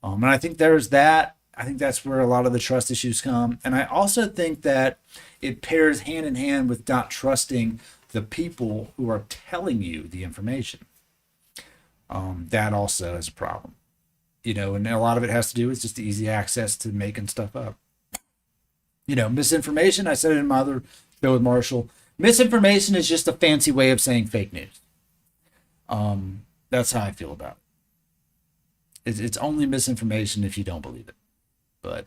And I think there's that. I think that's where a lot of the trust issues come. And I also think that it pairs hand in hand with not trusting the people who are telling you the information. That also is a problem. And a lot of it has to do with just easy access to making stuff up. Misinformation, I said it in my other show with Marshall. Misinformation is just a fancy way of saying fake news. That's how I feel about it. It's only misinformation if you don't believe it. But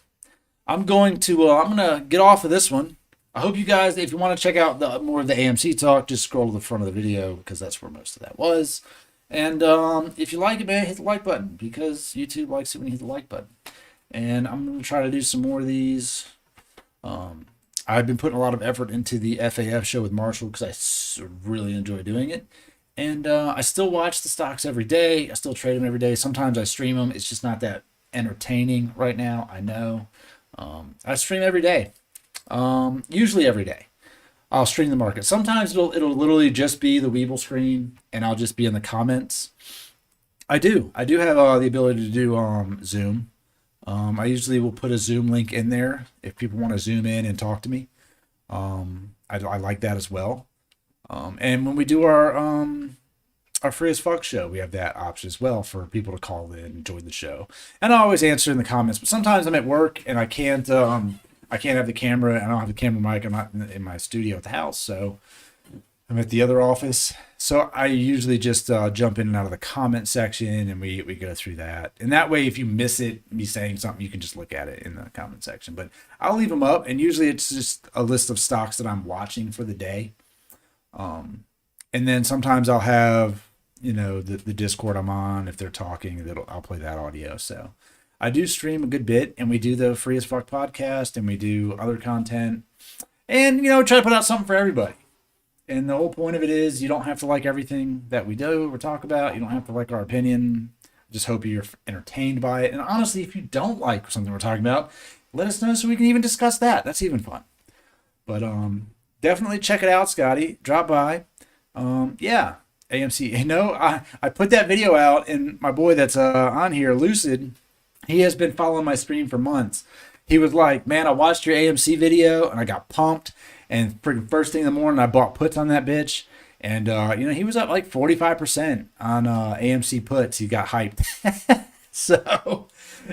I'm going to get off of this one. I hope you guys, if you want to check out more of the AMC talk, just scroll to the front of the video because that's where most of that was. And if you like it, man, hit the like button because YouTube likes it when you hit the like button. And I'm going to try to do some more of these. I've been putting a lot of effort into the FAF show with Marshall because I really enjoy doing it. And I still watch the stocks every day. I still trade them every day. Sometimes I stream them. It's just not that entertaining right now. I know. I stream every day. Usually every day. I'll stream the market. Sometimes it'll literally just be the WEBULL screen and I'll just be in the comments. I do have the ability to do Zoom. I usually will put a Zoom link in there if people want to zoom in and talk to me. I like that as well. And when we do our Free as Fuck show, we have that option as well for people to call in and join the show. And I always answer in the comments, but sometimes I'm at work and I can't have the camera. I don't have the camera mic. I'm not in my studio at the house, so I'm at the other office. So I usually just jump in and out of the comment section and we go through that. And that way, if you miss it, me saying something, you can just look at it in the comment section. But I'll leave them up, and usually it's just a list of stocks that I'm watching for the day. And then sometimes I'll have, the Discord I'm on. If they're talking, I'll play that audio. So I do stream a good bit, and we do the Free as Fuck podcast, and we do other content, and try to put out something for everybody. And the whole point of it is you don't have to like everything that we do or talk about. You don't have to like our opinion. Just hope you're entertained by it. And honestly, if you don't like something we're talking about, let us know so we can even discuss that. That's even fun. But definitely check it out, Scotty. Drop by. Yeah, AMC. I put that video out, and my boy that's on here, Lucid, he has been following my stream for months. He was like, man, I watched your AMC video, and I got pumped. And freaking first thing in the morning, I bought puts on that bitch. And, he was up like 45% on AMC puts. He got hyped. So,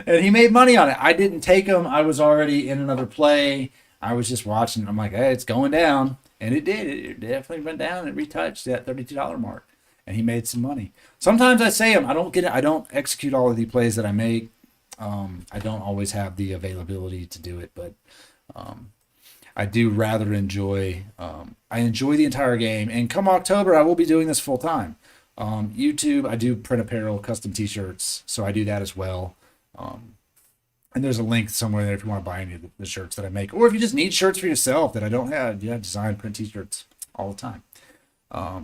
and he made money on it. I didn't take him. I was already in another play. I was just watching. I'm like, hey, it's going down. And it did. It definitely went down. It retouched that $32 mark. And he made some money. Sometimes I say them. I don't execute all of the plays that I make. I don't always have the availability to do it. But I do rather enjoy. I enjoy the entire game, and come October, I will be doing this full time. YouTube, I do print apparel, custom T-shirts, so I do that as well. And there's a link somewhere there if you want to buy any of the shirts that I make, or if you just need shirts for yourself that I don't have. Yeah, design, print T-shirts all the time.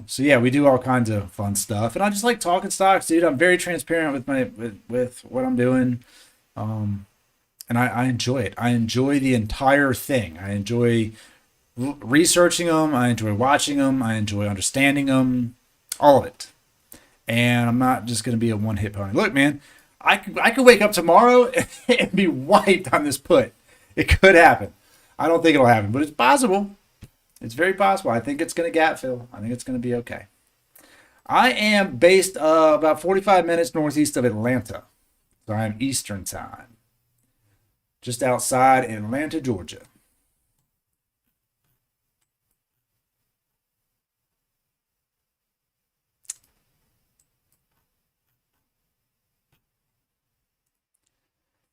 So yeah, we do all kinds of fun stuff, and I just like talking stocks, dude. I'm very transparent with with what I'm doing, and I enjoy it. I enjoy the entire thing. I enjoy researching them. I enjoy watching them. I enjoy understanding them. All of it. And I'm not just going to be a one-hit pony. Look, man, I could wake up tomorrow and be wiped on this put. It could happen. I don't think it'll happen, but it's possible. It's very possible. I think it's going to gap fill. I think it's going to be okay. I am based about 45 minutes northeast of Atlanta. So I am Eastern time. Just outside Atlanta, Georgia.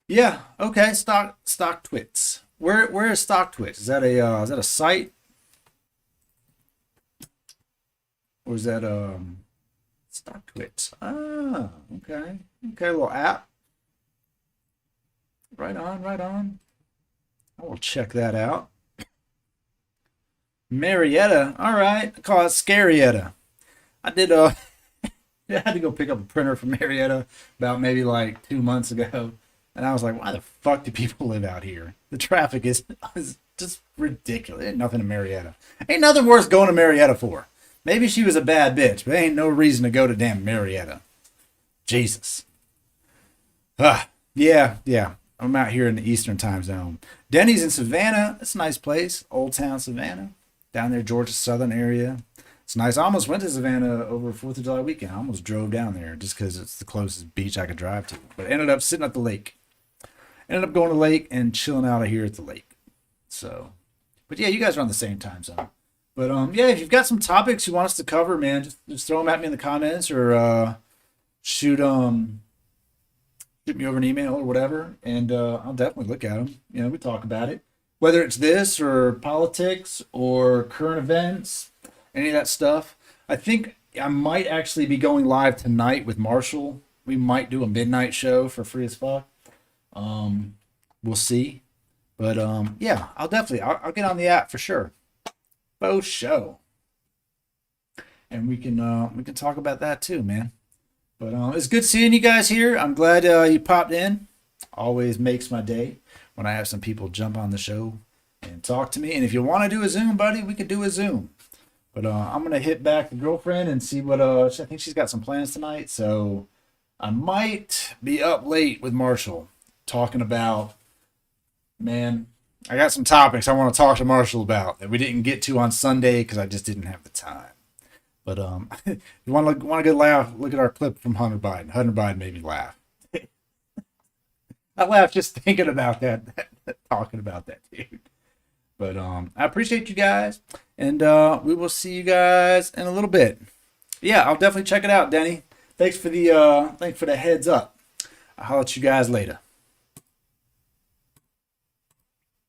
Yeah. Okay. Stock Twits. Where is Stock Twits? Is that a site, or is that Stock Twits? Ah. Okay. Okay. A little app. Right on. Right on. I will check that out. Marietta. All right. I call it Scarietta. I did I had to go pick up a printer from Marietta about maybe like 2 months ago. And I was like, why the fuck do people live out here? The traffic is just ridiculous. Ain't nothing in Marietta. Ain't nothing worth going to Marietta for. Maybe she was a bad bitch, but ain't no reason to go to damn Marietta. Jesus. Yeah. I'm out here in the Eastern time zone. Denny's in Savannah. That's a nice place. Old Town Savannah. Down there, Georgia Southern area. It's nice. I almost went to Savannah over 4th of July weekend. I almost drove down there just because it's the closest beach I could drive to. But ended up sitting at the lake. Ended up going to the lake and chilling out here at the lake. So, but yeah, you guys are on the same time zone. But yeah, if you've got some topics you want us to cover, man, just throw them at me in the comments, or shoot me over an email or whatever, and I'll definitely look at them. You know, we talk about it, whether it's this or politics or current events, any of that stuff. I think I might actually be going live tonight with Marshall. We might do a midnight show for Free as Fuck. We'll see, but yeah, I'll get on the app for sure. Faux show, and we can talk about that too, man. But it's good seeing you guys here. I'm glad you popped in. Always makes my day when I have some people jump on the show and talk to me. And if you want to do a Zoom, buddy, we could do a Zoom. But I'm gonna hit back the girlfriend and see what I think she's got some plans tonight, so I might be up late with Marshall talking about, man, I got some topics I want to talk to Marshall about that we didn't get to on Sunday because I just didn't have the time. But you want a good laugh? Look at our clip from Hunter Biden. Hunter Biden made me laugh. I laughed just thinking about that, talking about that, dude. But I appreciate you guys, and we will see you guys in a little bit. Yeah, I'll definitely check it out, Denny. Thanks for the heads up. I'll holler at you guys later.